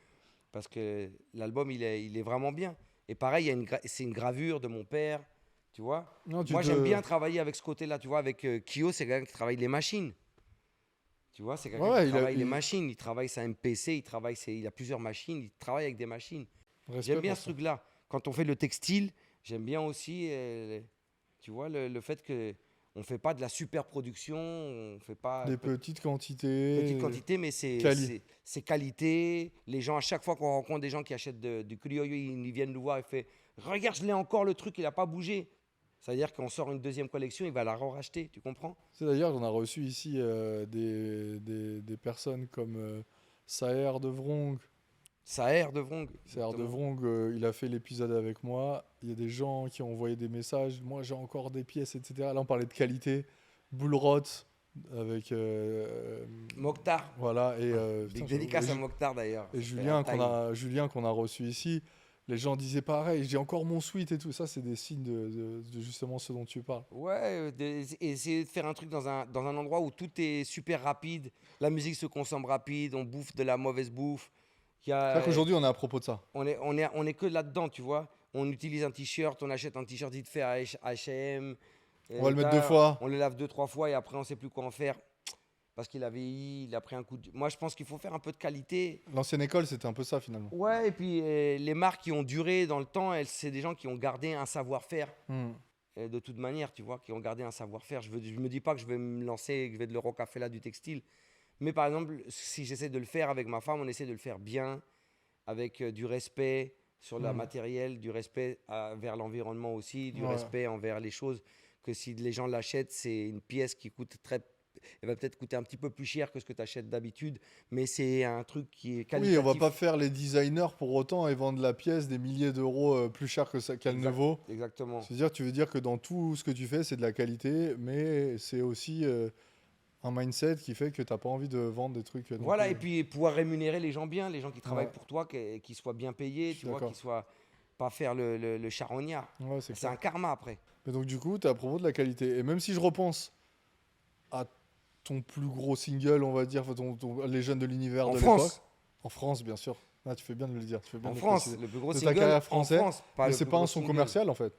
[SPEAKER 1] Parce que l'album, il est vraiment bien. Et pareil, c'est une gravure de mon père. Tu vois.
[SPEAKER 2] Non,
[SPEAKER 1] Moi, j'aime bien travailler avec ce côté-là. Tu vois, avec Kyo, c'est quelqu'un qui travaille les machines. Tu vois, c'est quelqu'un qui travaille les machines. Il travaille sa MPC, il a plusieurs machines. Il travaille avec des machines. J'aime bien ce truc-là. Quand on fait le textile, j'aime bien aussi, tu vois, le fait que on fait pas de la super production, on fait pas
[SPEAKER 2] des petites quantités.
[SPEAKER 1] Petites quantités, mais c'est qualité. Les gens, à chaque fois qu'on rencontre des gens qui achètent du criollo, ils viennent nous voir et font « Regarde, je l'ai encore, le truc, il n'a pas bougé ». C'est-à-dire qu'on sort une deuxième collection, il va la racheter, tu comprends?
[SPEAKER 2] C'est d'ailleurs, on a reçu ici des personnes comme Saher de Vrong.
[SPEAKER 1] Saher de Vrong.
[SPEAKER 2] Saher de Vrong, il a fait l'épisode avec moi. Il y a des gens qui ont envoyé des messages. Moi, j'ai encore des pièces, etc. Là, on parlait de qualité. Bullrot, avec
[SPEAKER 1] Mokhtar.
[SPEAKER 2] voilà et
[SPEAKER 1] Big
[SPEAKER 2] putain,
[SPEAKER 1] dédicace à Mokhtar d'ailleurs.
[SPEAKER 2] et
[SPEAKER 1] C'était
[SPEAKER 2] Julien
[SPEAKER 1] un time.
[SPEAKER 2] Julien qu'on a reçu ici. Les gens disaient pareil, j'ai encore mon sweat et tout ça, c'est des signes de justement ce dont tu parles.
[SPEAKER 1] Ouais, essayer de faire un truc dans un endroit où tout est super rapide, la musique se consomme rapide, on bouffe de la mauvaise bouffe. Il y
[SPEAKER 2] C'est
[SPEAKER 1] a,
[SPEAKER 2] vrai qu'aujourd'hui on est à propos de ça.
[SPEAKER 1] on est que là-dedans, tu vois. On utilise un t-shirt, on achète un t-shirt vite fait à H&M.
[SPEAKER 2] On va le mettre 2 fois.
[SPEAKER 1] On le lave 2, 3 fois et après on sait plus quoi en faire parce qu'il a vieilli, il a pris un coup de... Moi je pense qu'il faut faire un peu de qualité.
[SPEAKER 2] L'ancienne école, c'était un peu ça finalement.
[SPEAKER 1] Ouais, et puis les marques qui ont duré dans le temps, c'est des gens qui ont gardé un savoir-faire. De toute manière, tu vois, qui ont gardé un savoir-faire. Je me dis pas que je vais me lancer, que je vais de l'Eurocafé du textile. Mais par exemple, si j'essaie de le faire avec ma femme, on essaie de le faire bien, avec du respect sur le matériel, du respect vers l'environnement aussi, du
[SPEAKER 2] Ouais.
[SPEAKER 1] respect envers les choses. Que si les gens l'achètent, c'est une pièce qui coûte elle va peut-être coûter un petit peu plus cher que ce que tu achètes d'habitude, mais c'est un truc qui est qualitatif.
[SPEAKER 2] Oui, on va pas faire les designers pour autant et vendre la pièce des milliers d'euros plus cher que ça qu'elle ne vaut.
[SPEAKER 1] Exactement.
[SPEAKER 2] C'est-à-dire, tu veux dire que dans tout ce que tu fais, c'est de la qualité, mais c'est aussi un mindset qui fait que tu n'as pas envie de vendre des trucs. non
[SPEAKER 1] Voilà,
[SPEAKER 2] plus.
[SPEAKER 1] et puis pouvoir rémunérer les gens bien, les gens qui travaillent
[SPEAKER 2] Ouais.
[SPEAKER 1] pour toi, qu'ils soient bien payés,
[SPEAKER 2] Je suis
[SPEAKER 1] tu vois,
[SPEAKER 2] d'accord.
[SPEAKER 1] qu'ils soient pas faire le charognard.
[SPEAKER 2] Ouais, c'est
[SPEAKER 1] C'est
[SPEAKER 2] clair.
[SPEAKER 1] un karma après.
[SPEAKER 2] Mais donc, du coup, tu es à propos de la qualité. Et même si je repense à ton plus gros single, on va dire, enfin, Les Jeunes de l'Univers
[SPEAKER 1] En
[SPEAKER 2] de
[SPEAKER 1] France.
[SPEAKER 2] l'époque. En France, bien sûr. Ah, tu fais bien de le dire. Tu fais bien
[SPEAKER 1] En
[SPEAKER 2] de le
[SPEAKER 1] France,
[SPEAKER 2] préciser.
[SPEAKER 1] le plus gros
[SPEAKER 2] De ta
[SPEAKER 1] single
[SPEAKER 2] carrière
[SPEAKER 1] en
[SPEAKER 2] française,
[SPEAKER 1] France, pas
[SPEAKER 2] Mais
[SPEAKER 1] le
[SPEAKER 2] c'est
[SPEAKER 1] plus
[SPEAKER 2] pas
[SPEAKER 1] gros
[SPEAKER 2] un son
[SPEAKER 1] single.
[SPEAKER 2] commercial, en fait.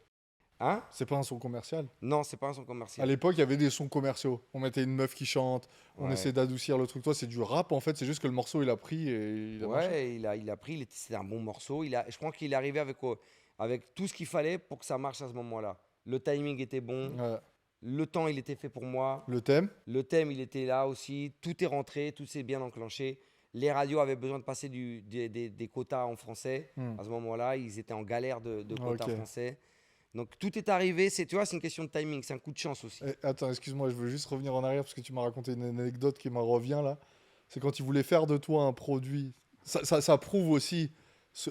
[SPEAKER 1] Hein?
[SPEAKER 2] C'est pas un son commercial.
[SPEAKER 1] Non, c'est pas un son
[SPEAKER 2] À
[SPEAKER 1] commercial.
[SPEAKER 2] l'époque, il y avait des sons commerciaux. On mettait une meuf qui chante, on
[SPEAKER 1] Ouais.
[SPEAKER 2] essayait d'adoucir le truc. Toi, c'est du rap, en fait. C'est juste que le morceau, il a pris et il a marché.
[SPEAKER 1] Ouais, il a pris, c'était un bon morceau. Je crois qu'il est arrivé avec tout ce qu'il fallait pour que ça marche à ce moment-là. Le timing était bon,
[SPEAKER 2] Ouais.
[SPEAKER 1] le temps, il était fait pour moi.
[SPEAKER 2] Le thème.
[SPEAKER 1] Le thème, il était là aussi. Tout est rentré, tout s'est bien enclenché. Les radios avaient besoin de passer des quotas en français. À ce moment-là, ils étaient en galère de quotas
[SPEAKER 2] Ok.
[SPEAKER 1] français. Donc tout est arrivé. Tu vois, c'est une question de timing. C'est un coup de chance aussi.
[SPEAKER 2] Attends, excuse-moi, je veux juste revenir en arrière parce que tu m'as raconté une anecdote qui m'en revient là. C'est quand ils voulaient faire de toi un produit. Ça prouve aussi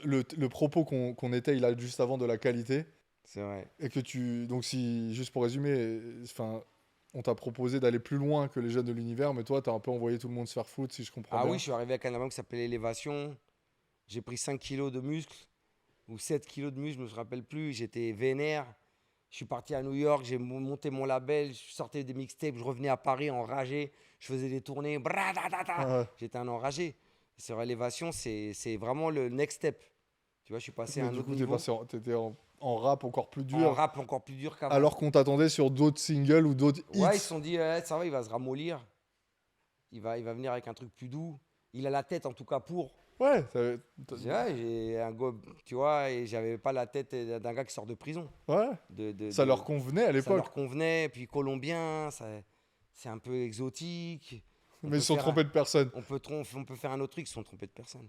[SPEAKER 2] le propos qu'on était là juste avant de la qualité.
[SPEAKER 1] C'est vrai.
[SPEAKER 2] Et que tu. Donc, si, juste pour résumer, enfin, on t'a proposé d'aller plus loin que les Jeunes de l'Univers, mais toi, t'as un peu envoyé tout le monde se faire foutre, si je comprends
[SPEAKER 1] Ah
[SPEAKER 2] bien.
[SPEAKER 1] oui, je suis arrivé avec un album qui s'appelait Élévation. J'ai pris 5 kilos de muscles ou 7 kilos de muscles, je me rappelle plus. J'étais vénère. Je suis parti à New York, j'ai monté mon label, je sortais des mixtapes, je revenais à Paris enragé, je faisais des tournées,
[SPEAKER 2] Ouais.
[SPEAKER 1] j'étais un enragé. Sur Élévation, c'est vraiment le next step. Tu vois, je suis passé à
[SPEAKER 2] Mais
[SPEAKER 1] un
[SPEAKER 2] du
[SPEAKER 1] autre
[SPEAKER 2] coup,
[SPEAKER 1] niveau.
[SPEAKER 2] t'étais en rap encore plus
[SPEAKER 1] En
[SPEAKER 2] dur,
[SPEAKER 1] rap encore plus dur qu'avant.
[SPEAKER 2] alors qu'on t'attendait sur d'autres singles ou d'autres hits.
[SPEAKER 1] Ouais, ils se sont dit, ça va, il va se ramollir. Il va venir avec un truc plus doux. Il a la tête en tout cas pour.
[SPEAKER 2] Ouais,
[SPEAKER 1] Je dis, ouais, j'ai un go, tu vois, et j'avais pas la tête d'un gars qui sort de prison.
[SPEAKER 2] ouais. Ça leur convenait à
[SPEAKER 1] Ça
[SPEAKER 2] l'époque.
[SPEAKER 1] leur convenait. Puis colombien, c'est un peu exotique. On
[SPEAKER 2] Mais
[SPEAKER 1] peut
[SPEAKER 2] ils se sont
[SPEAKER 1] faire
[SPEAKER 2] trompés de personne.
[SPEAKER 1] on peut faire un autre truc, ils se sont trompés de personne.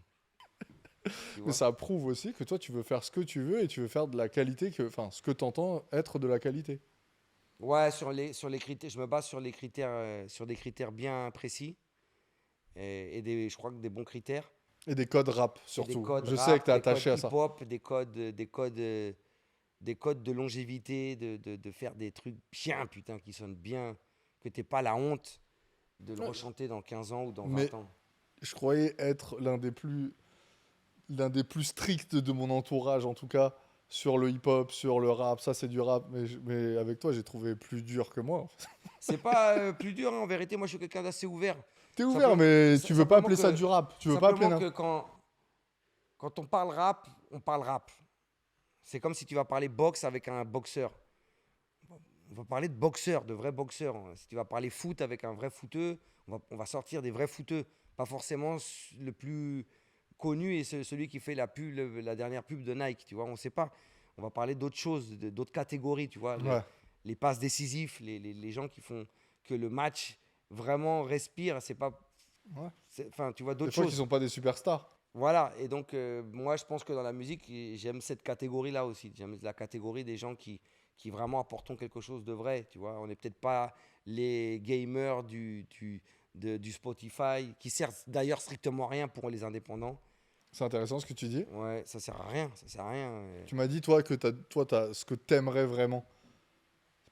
[SPEAKER 1] Tu
[SPEAKER 2] Mais
[SPEAKER 1] vois.
[SPEAKER 2] ça prouve aussi que toi, tu veux faire ce que tu veux et tu veux faire de la qualité, enfin, ce que tu entends être de la qualité.
[SPEAKER 1] Ouais, sur les critères, je me base sur les critères, sur des critères bien précis je crois que des bons critères.
[SPEAKER 2] Et des codes rap,
[SPEAKER 1] Et des
[SPEAKER 2] surtout.
[SPEAKER 1] codes
[SPEAKER 2] Je
[SPEAKER 1] rap,
[SPEAKER 2] sais que tu es
[SPEAKER 1] des
[SPEAKER 2] attaché à
[SPEAKER 1] codes
[SPEAKER 2] ça.
[SPEAKER 1] hip-hop, des codes de longévité, de faire des trucs bien, putain, qui sonnent bien, que t'aies pas la honte de le
[SPEAKER 2] Ouais.
[SPEAKER 1] rechanter dans 15 ans ou dans
[SPEAKER 2] Mais-
[SPEAKER 1] 20 ans.
[SPEAKER 2] Je croyais être l'un des plus stricts de mon entourage, en tout cas, sur le hip-hop, sur le rap. Ça, c'est du rap. Mais avec toi, j'ai trouvé plus dur que moi.
[SPEAKER 1] C'est pas plus dur, hein, en vérité. Moi, je suis quelqu'un d'assez ouvert.
[SPEAKER 2] T'es ouvert,
[SPEAKER 1] Simplement-
[SPEAKER 2] mais tu veux pas
[SPEAKER 1] simplement
[SPEAKER 2] appeler ça
[SPEAKER 1] que-
[SPEAKER 2] du rap. Tu veux pas appeler
[SPEAKER 1] Simplement que quand on parle rap, on parle rap. C'est comme si tu vas parler boxe avec un boxeur. On va parler de boxeur, de vrais boxeurs. Si tu vas parler foot avec un vrai footeux, on va sortir des vrais footeux. Pas forcément le plus connu et celui qui fait la dernière pub de Nike, tu vois. On sait pas. On va parler d'autres choses, d'autres catégories, tu vois.
[SPEAKER 2] Ouais.
[SPEAKER 1] Les passes décisifs, les gens qui font que le match vraiment respire. C'est pas.
[SPEAKER 2] Ouais.
[SPEAKER 1] Enfin, tu vois,
[SPEAKER 2] Des
[SPEAKER 1] d'autres
[SPEAKER 2] fois,
[SPEAKER 1] choses.
[SPEAKER 2] qui sont pas des superstars.
[SPEAKER 1] Voilà, et donc moi je pense que dans la musique, j'aime cette catégorie-là aussi. J'aime la catégorie des gens qui vraiment apportent quelque chose de vrai, tu vois. On n'est peut-être pas les gamers du Spotify, qui servent d'ailleurs strictement à rien pour les indépendants.
[SPEAKER 2] C'est intéressant ce que tu dis.
[SPEAKER 1] Ouais, ça sert à rien, ça sert à rien.
[SPEAKER 2] Tu m'as dit, toi, que t'as ce que t'aimerais vraiment.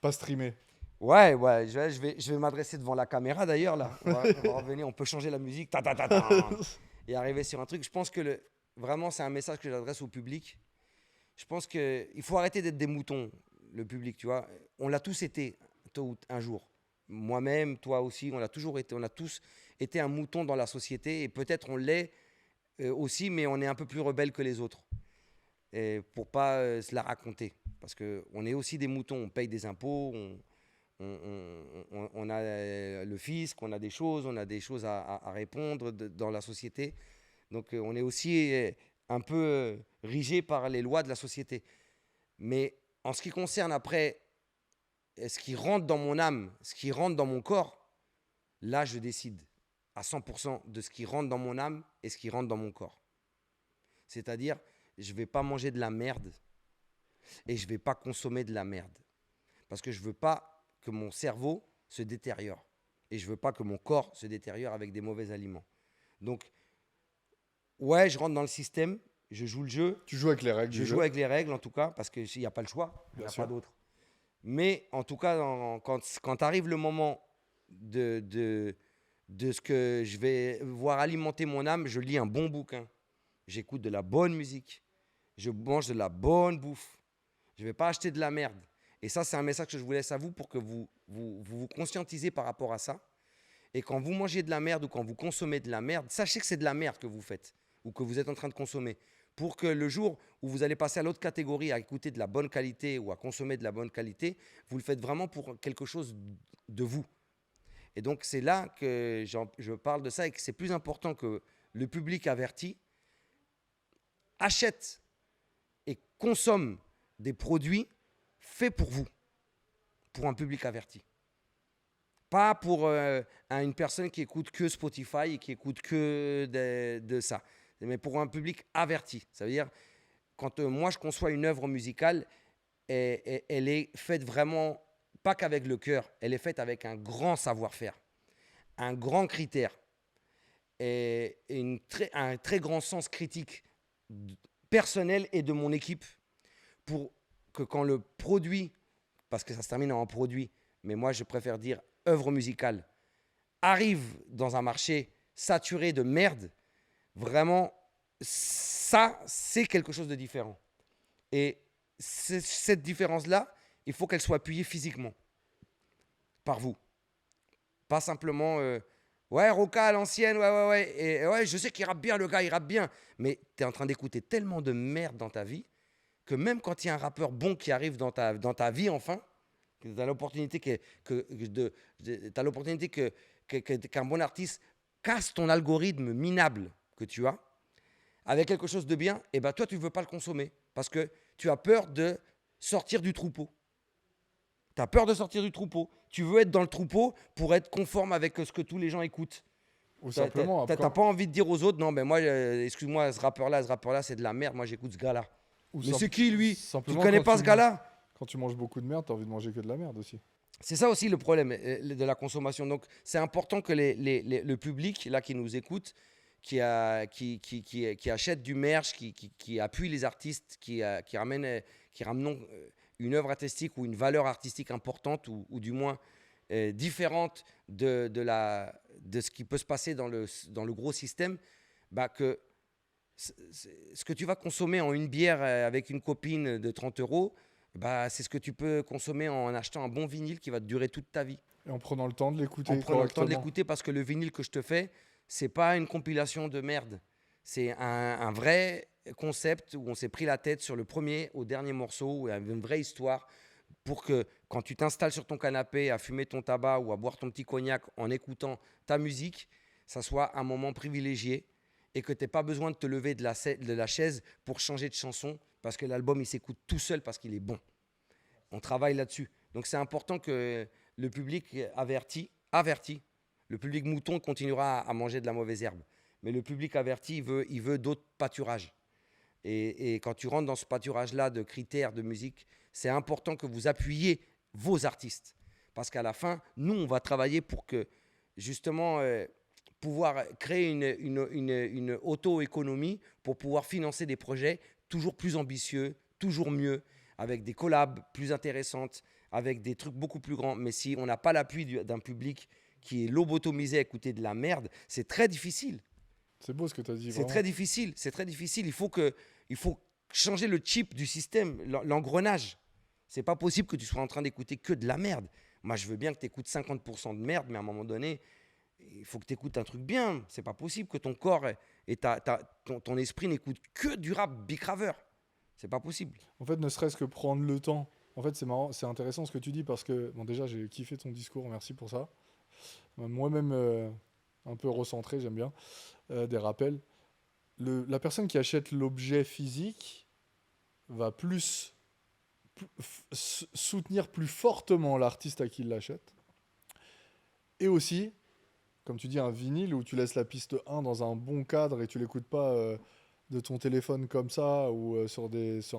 [SPEAKER 2] Pas streamer.
[SPEAKER 1] Ouais, je vais m'adresser devant la caméra d'ailleurs là. On va revenir, on peut changer la musique, et arriver sur un truc. Je pense que vraiment, c'est un message que j'adresse au public. Je pense qu'il faut arrêter d'être des moutons, le public, tu vois. On l'a tous été un jour. Moi-même, toi aussi, on l'a toujours été. On a tous été un mouton dans la société et peut-être on l'est aussi, mais on est un peu plus rebelle que les autres. Et pour pas se la raconter. Parce qu'on est aussi des moutons, on paye des impôts, on a le fisc, on a des choses à répondre dans la société. Donc on est aussi un peu rigé par les lois de la société. Mais en ce qui concerne après ce qui rentre dans mon âme, ce qui rentre dans mon corps, là je décide à 100% de ce qui rentre dans mon âme et ce qui rentre dans mon corps. C'est-à-dire, je ne vais pas manger de la merde et je ne vais pas consommer de la merde. Parce que je ne veux pas que mon cerveau se détériore. Et je ne veux pas que mon corps se détériore avec des mauvais aliments. Donc, ouais, je rentre dans le système, je joue le jeu.
[SPEAKER 2] Tu joues avec les règles.
[SPEAKER 1] Je joue avec les règles, en tout cas, parce qu'il n'y a pas le choix, il n'y en a pas d'autre. Mais en tout cas, quand arrive le moment de ce que je vais voir alimenter mon âme, je lis un bon bouquin, j'écoute de la bonne musique, je mange de la bonne bouffe. Je ne vais pas acheter de la merde. Et ça, c'est un message que je vous laisse à vous pour que vous conscientisez par rapport à ça. Et quand vous mangez de la merde ou quand vous consommez de la merde, sachez que c'est de la merde que vous faites ou que vous êtes en train de consommer. Pour que le jour où vous allez passer à l'autre catégorie, à écouter de la bonne qualité ou à consommer de la bonne qualité, vous le faites vraiment pour quelque chose de vous. Et donc, c'est là que je parle de ça et que c'est plus important que le public averti achète et consomme des produits faits pour vous, pour un public averti. Pas pour une personne qui écoute que Spotify et qui écoute que de ça, mais pour un public averti. Ça veut dire, quand moi je conçois une œuvre musicale, elle est faite vraiment, pas qu'avec le cœur, elle est faite avec un grand savoir-faire, un grand critère et un très grand sens critique personnel et de mon équipe pour que quand le produit, parce que ça se termine en produit, mais moi je préfère dire œuvre musicale, arrive dans un marché saturé de merde, vraiment, ça, c'est quelque chose de différent. Et cette différence-là, il faut qu'elle soit appuyée physiquement par vous. Pas simplement, ouais, Roca à l'ancienne, ouais. Et ouais, je sais qu'il rappe bien, le gars, il rappe bien. Mais tu es en train d'écouter tellement de merde dans ta vie que même quand il y a un rappeur bon qui arrive dans ta vie, enfin, tu as l'opportunité qu'un bon artiste casse ton algorithme minable que tu as avec quelque chose de bien, et ben toi, tu ne veux pas le consommer parce que tu as peur de sortir du troupeau. Tu as peur de sortir du troupeau. Tu veux être dans le troupeau pour être conforme avec ce que tous les gens écoutent.
[SPEAKER 2] Ou simplement,
[SPEAKER 1] t'as pas envie de dire aux autres, non, ben moi, excuse-moi, ce rappeur-là, c'est de la merde, moi, j'écoute ce gars-là. Mais c'est qui, lui? Tu ne connais pas ce gars-là?
[SPEAKER 2] Quand tu manges beaucoup de merde, tu as envie de manger que de la merde aussi.
[SPEAKER 1] C'est ça aussi le problème de la consommation. Donc, c'est important que le public, là, qui nous écoute, qui achète du merch, qui appuie les artistes, qui ramène une œuvre artistique ou une valeur artistique importante ou du moins différente de ce qui peut se passer dans le gros système, bah que ce que tu vas consommer en une bière avec une copine de 30 €, bah, c'est ce que tu peux consommer en achetant un bon vinyle qui va te durer toute ta vie.
[SPEAKER 2] Et en prenant le temps de l'écouter.
[SPEAKER 1] En prenant le temps de l'écouter, parce que le vinyle que je te fais, c'est pas une compilation de merde. C'est un vrai concept où on s'est pris la tête sur le premier au dernier morceau, où il y a une vraie histoire pour que quand tu t'installes sur ton canapé à fumer ton tabac ou à boire ton petit cognac en écoutant ta musique, ça soit un moment privilégié et que tu n'aies pas besoin de te lever de la chaise pour changer de chanson parce que l'album il s'écoute tout seul parce qu'il est bon. On travaille là-dessus. Donc c'est important que le public averti, le public mouton continuera à manger de la mauvaise herbe. Mais le public averti, il veut d'autres pâturages. Et quand tu rentres dans ce pâturage-là de critères de musique, c'est important que vous appuyiez vos artistes. Parce qu'à la fin, nous, on va travailler pour que, justement, pouvoir créer une auto-économie pour pouvoir financer des projets toujours plus ambitieux, toujours mieux, avec des collabs plus intéressantes, avec des trucs beaucoup plus grands. Mais si on n'a pas l'appui d'un public qui est lobotomisé à écouter de la merde, c'est très difficile.
[SPEAKER 2] C'est beau ce que tu as dit.
[SPEAKER 1] C'est
[SPEAKER 2] vraiment.
[SPEAKER 1] très difficile. C'est très difficile. Il faut changer le chip du système, l'engrenage. C'est pas possible que tu sois en train d'écouter que de la merde. Moi, je veux bien que tu écoutes 50% de merde, mais à un moment donné, il faut que tu écoutes un truc bien. C'est pas possible que ton corps et ton esprit n'écoutent que du rap bicraveur. C'est pas possible.
[SPEAKER 2] En fait, ne serait-ce que prendre le temps. En fait, c'est marrant, c'est intéressant ce que tu dis parce que, bon, déjà, j'ai kiffé ton discours, merci pour ça. Moi-même, un peu recentré, j'aime bien, des rappels. La personne qui achète l'objet physique va soutenir plus fortement l'artiste à qui il l'achète. Et aussi, comme tu dis, un vinyle où tu laisses la piste 1 dans un bon cadre et tu l'écoutes pas de ton téléphone comme ça ou sur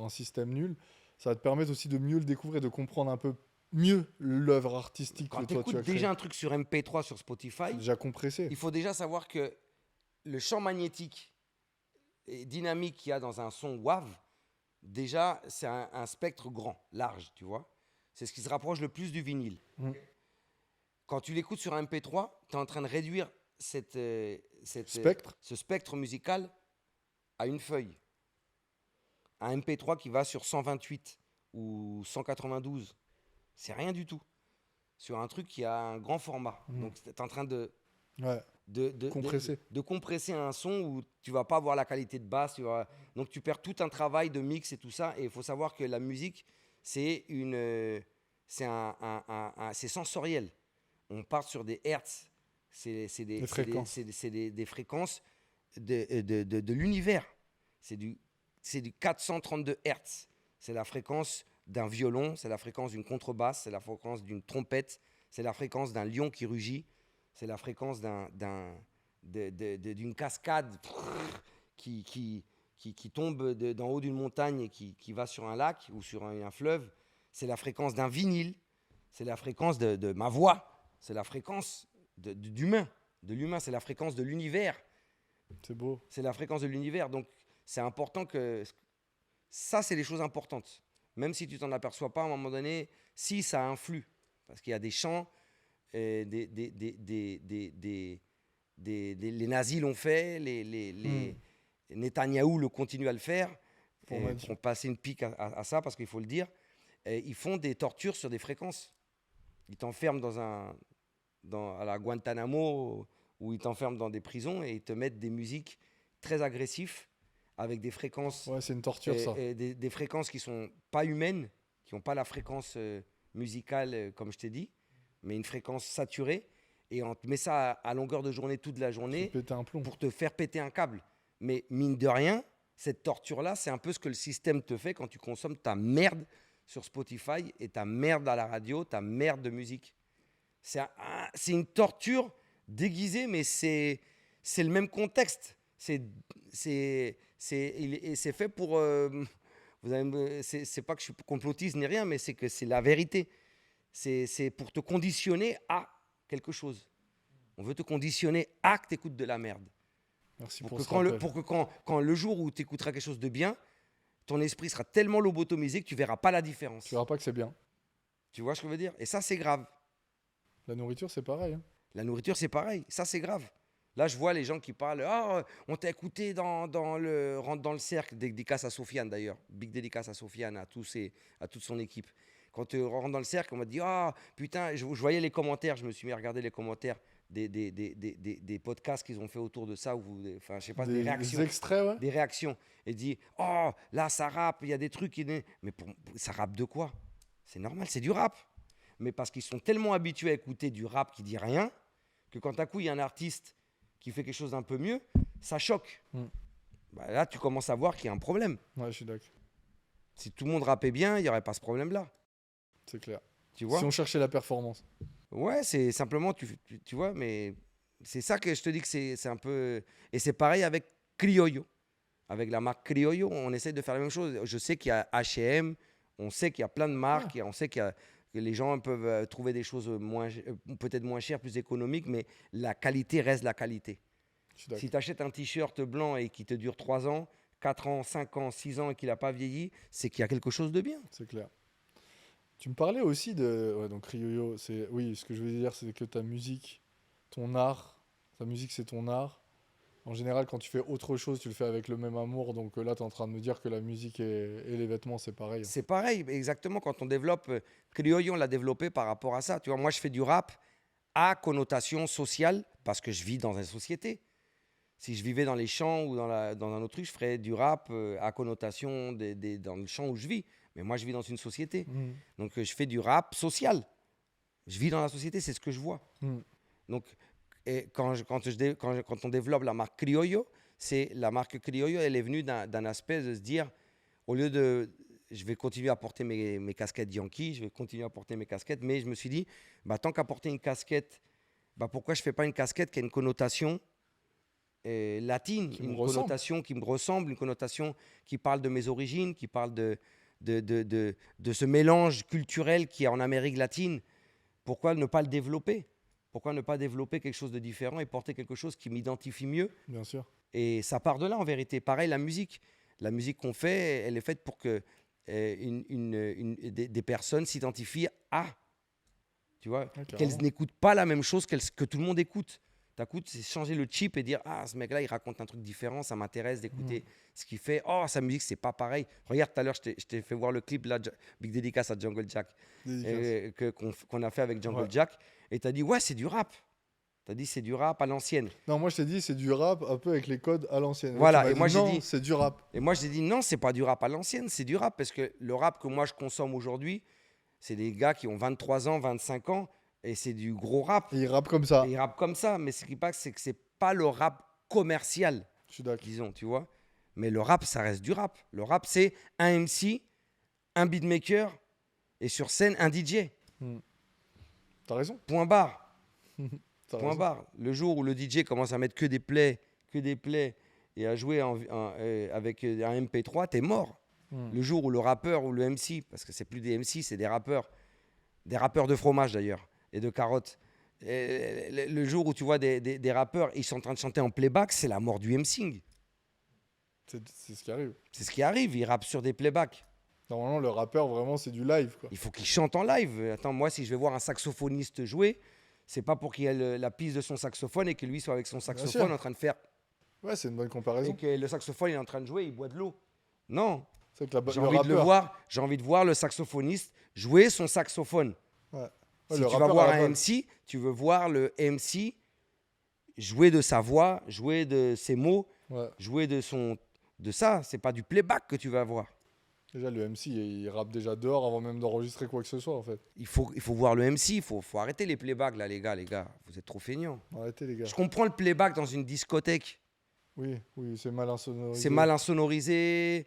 [SPEAKER 2] un système nul, ça va te permettre aussi de mieux le découvrir, de comprendre un peu mieux l'œuvre artistique
[SPEAKER 1] Quand
[SPEAKER 2] que
[SPEAKER 1] tu
[SPEAKER 2] toi tu as
[SPEAKER 1] écoutes
[SPEAKER 2] créée.
[SPEAKER 1] déjà un truc sur MP3 sur Spotify,
[SPEAKER 2] C'est déjà compressé.
[SPEAKER 1] il faut déjà savoir que le champ magnétique et dynamique qu'il y a dans un son WAV, déjà, c'est un spectre grand, large, tu vois. C'est ce qui se rapproche le plus du vinyle. Quand tu l'écoutes sur un MP3, tu es en train de réduire ce spectre musical à une feuille. Un MP3 qui va sur 128 ou 192, c'est rien du tout. Sur un truc qui a un grand format. Donc, tu es en train de compresser un son où tu vas pas avoir la qualité de basse. Donc, tu perds tout un travail de mix et tout ça. Et il faut savoir que la musique, c'est sensoriel. On part sur des hertz. C'est des fréquences de l'univers. C'est du 432 hertz. C'est la fréquence d'un violon, c'est la fréquence d'une contrebasse, c'est la fréquence d'une trompette, c'est la fréquence d'un lion qui rugit, c'est la fréquence d'une cascade qui tombe d'en haut d'une montagne et qui va sur un lac ou sur un fleuve. C'est la fréquence d'un vinyle, c'est la fréquence de ma voix, c'est la fréquence de l'humain, c'est la fréquence de l'univers.
[SPEAKER 2] C'est beau.
[SPEAKER 1] C'est la fréquence de l'univers. Donc, c'est important que... Ça, c'est les choses importantes. Même si tu t'en aperçois pas, à un moment donné, si ça influe. Parce qu'il y a des chants, les nazis l'ont fait, les Netanyahou le continuent à le faire. Ils ont passé une pique à ça, parce qu'il faut le dire. Ils font des tortures sur des fréquences. Ils t'enferment à la Guantanamo, où ils t'enferment dans des prisons et ils te mettent des musiques très agressives avec des fréquences.
[SPEAKER 2] Ouais, c'est une torture, ça.
[SPEAKER 1] Des fréquences qui sont pas humaines, qui n'ont pas la fréquence musicale, comme je t'ai dit, mais une fréquence saturée. Et on te met ça à longueur de journée, toute la journée, pour te faire péter un câble. Mais mine de rien, cette torture-là, c'est un peu ce que le système te fait quand tu consommes ta merde sur Spotify et ta merde à la radio, ta merde de musique. C'est une torture déguisée, mais c'est le même contexte. C'est fait pour... c'est pas que je suis complotiste ni rien, mais c'est que c'est la vérité. C'est pour te conditionner à quelque chose. On veut te conditionner à que tu écoutes de la merde.
[SPEAKER 2] Merci
[SPEAKER 1] pour que quand le jour où tu écouteras quelque chose de bien, ton esprit sera tellement lobotomisé que tu verras pas la différence.
[SPEAKER 2] Tu verras pas que c'est bien.
[SPEAKER 1] Tu vois ce que je veux dire? Et ça, c'est grave.
[SPEAKER 2] La nourriture, c'est pareil. Hein.
[SPEAKER 1] La nourriture, c'est pareil. Ça, c'est grave. Là, je vois les gens qui parlent. Ah, on t'a écouté rentre dans le cercle. Dédicace à Sofiane, d'ailleurs. Big dédicace à Sofiane, à toute son équipe. Quand tu rentres dans le cercle, on m'a dit ah, putain, je voyais les commentaires. Je me suis mis à regarder les commentaires des podcasts qu'ils ont fait autour de ça. Enfin, je sais pas, des réactions.
[SPEAKER 2] Des extraits, ouais.
[SPEAKER 1] Des réactions. Et dit oh, là, ça rappe. Il y a des trucs. Mais ça rappe de quoi? C'est normal, c'est du rap. Mais parce qu'ils sont tellement habitués à écouter du rap qui dit rien, que quand à coup, il y a un artiste qui fait quelque chose d'un peu mieux, ça choque. Bah là, tu commences à voir qu'il y a un problème.
[SPEAKER 2] Ouais, je suis d'accord.
[SPEAKER 1] Si tout le monde rappait bien, il n'y aurait pas ce problème-là.
[SPEAKER 2] C'est clair.
[SPEAKER 1] Tu vois?
[SPEAKER 2] Si on cherchait la performance.
[SPEAKER 1] Ouais, c'est simplement, tu vois, mais c'est ça que je te dis que c'est un peu... Et c'est pareil avec Criollo. Avec la marque Criollo, on essaie de faire la même chose. Je sais qu'il y a H&M, on sait qu'il y a plein de marques, et on sait que les gens peuvent trouver des choses peut-être moins chères, plus économiques, mais la qualité reste la qualité. Si tu achètes un t-shirt blanc et qui te dure 3 ans, 4 ans, 5 ans, 6 ans et qu'il n'a pas vieilli, c'est qu'il y a quelque chose de bien.
[SPEAKER 2] C'est clair. Tu me parlais aussi de... Ouais, donc Ryoyo, c'est... Oui, ce que je veux dire, c'est que ta musique, ton art, ta musique, c'est ton art. En général, quand tu fais autre chose, tu le fais avec le même amour. Donc là, tu es en train de me dire que la musique et les vêtements, c'est pareil.
[SPEAKER 1] C'est pareil, exactement. Quand on développe, Criollo, on l'a développé par rapport à ça. Tu vois, moi, je fais du rap à connotation sociale parce que je vis dans une société. Si je vivais dans les champs ou dans un autre truc, je ferais du rap à connotation dans le champ où je vis. Mais moi, je vis dans une société.
[SPEAKER 2] Mhm.
[SPEAKER 1] Donc, je fais du rap social. Je vis dans la société, c'est ce que je vois.
[SPEAKER 2] Mhm.
[SPEAKER 1] Donc, et quand on développe la marque Criollo, la marque Criollo, elle est venue d'un aspect de se dire, au lieu de, je vais continuer à porter mes casquettes Yankee, je vais continuer à porter mes casquettes, mais je me suis dit, bah, tant qu'à porter une casquette, bah, pourquoi je ne fais pas une casquette qui a une connotation latine,
[SPEAKER 2] Qui me
[SPEAKER 1] une
[SPEAKER 2] ressemble.
[SPEAKER 1] connotation qui me ressemble, une connotation qui parle de mes origines, qui parle de ce mélange culturel qui est en Amérique latine. Pourquoi ne pas le développer? Pourquoi ne pas développer quelque chose de différent et porter quelque chose qui m'identifie mieux?
[SPEAKER 2] Bien sûr.
[SPEAKER 1] Et ça part de là, en vérité. Pareil, la musique. La musique qu'on fait, elle est faite pour que des personnes s'identifient à. Tu vois,
[SPEAKER 2] Ouais,
[SPEAKER 1] qu'elles
[SPEAKER 2] carrément.
[SPEAKER 1] n'écoutent pas la même chose que tout le monde écoute. T'écoutes, c'est changer le chip et dire ah, ce mec-là, il raconte un truc différent, ça m'intéresse d'écouter ce qu'il fait. Oh, sa musique, c'est pas pareil. Regarde, tout à l'heure, je t'ai fait voir le clip, là, big dédicace à Jungle Jack,
[SPEAKER 2] Dédicace.
[SPEAKER 1] qu'on a fait avec Jungle
[SPEAKER 2] Ouais.
[SPEAKER 1] Jack. Et t'as dit ouais, c'est du rap. T'as dit c'est du rap à l'ancienne.
[SPEAKER 2] Non, moi, je t'ai dit, c'est du rap un peu avec les codes à l'ancienne. Là,
[SPEAKER 1] Voilà,
[SPEAKER 2] tu m'as
[SPEAKER 1] et
[SPEAKER 2] dit,
[SPEAKER 1] moi, j'ai
[SPEAKER 2] non,
[SPEAKER 1] dit-
[SPEAKER 2] c'est du rap.
[SPEAKER 1] Et moi, j'ai dit non, c'est pas du rap à l'ancienne, c'est du rap. Parce que le rap que moi, je consomme aujourd'hui, c'est des gars qui ont 23 ans, 25 ans, et c'est du gros rap.
[SPEAKER 2] Et il rappe comme ça.
[SPEAKER 1] Et ils rappent comme ça. Mais ce qui passe, c'est que c'est pas le rap commercial,
[SPEAKER 2] Je suis d'accord.
[SPEAKER 1] disons, tu vois. Mais le rap, ça reste du rap. Le rap, c'est un MC, un beatmaker, et sur scène, un DJ.
[SPEAKER 2] T'as raison.
[SPEAKER 1] Point barre.
[SPEAKER 2] T'as
[SPEAKER 1] Point
[SPEAKER 2] raison.
[SPEAKER 1] barre. Le jour où le DJ commence à mettre que des plays, et à jouer avec un MP3, t'es mort. Le jour où le rappeur ou le MC, parce que c'est plus des MC, c'est des rappeurs de fromage d'ailleurs, et de carottes. Et le jour où tu vois des rappeurs, ils sont en train de chanter en playback, c'est la mort du MCing.
[SPEAKER 2] C'est ce qui arrive.
[SPEAKER 1] C'est ce qui arrive, ils rappent sur des playbacks.
[SPEAKER 2] Normalement, le rappeur, vraiment, c'est du live, quoi.
[SPEAKER 1] Il faut qu'il chante en live. Attends, moi, si je vais voir un saxophoniste jouer, c'est pas pour qu'il ait la piste de son saxophone et que lui soit avec son saxophone
[SPEAKER 2] sûr.
[SPEAKER 1] en train de faire.
[SPEAKER 2] Ouais, c'est une bonne
[SPEAKER 1] Et
[SPEAKER 2] comparaison.
[SPEAKER 1] que le saxophone il est en train de jouer, il boit de l'eau. Non,
[SPEAKER 2] C'est que
[SPEAKER 1] j'ai
[SPEAKER 2] le
[SPEAKER 1] envie de le
[SPEAKER 2] rappeur.
[SPEAKER 1] voir. J'ai envie de voir le saxophoniste jouer son saxophone.
[SPEAKER 2] Ouais. Ouais,
[SPEAKER 1] Si
[SPEAKER 2] le
[SPEAKER 1] tu vas
[SPEAKER 2] rappeur
[SPEAKER 1] voir
[SPEAKER 2] à la
[SPEAKER 1] un
[SPEAKER 2] base.
[SPEAKER 1] MC, tu veux voir le MC jouer de sa voix, jouer de ses mots,
[SPEAKER 2] Ouais.
[SPEAKER 1] jouer de ça. C'est pas du playback que tu vas voir.
[SPEAKER 2] Déjà, le MC, il rappe déjà dehors avant même d'enregistrer quoi que ce soit, en fait.
[SPEAKER 1] Il faut voir le MC. Il faut arrêter les playbacks là, les gars. Vous êtes trop feignants.
[SPEAKER 2] Arrêtez, les gars.
[SPEAKER 1] Je comprends le playback dans une discothèque.
[SPEAKER 2] Oui, oui, c'est mal insonorisé.
[SPEAKER 1] C'est mal insonorisé.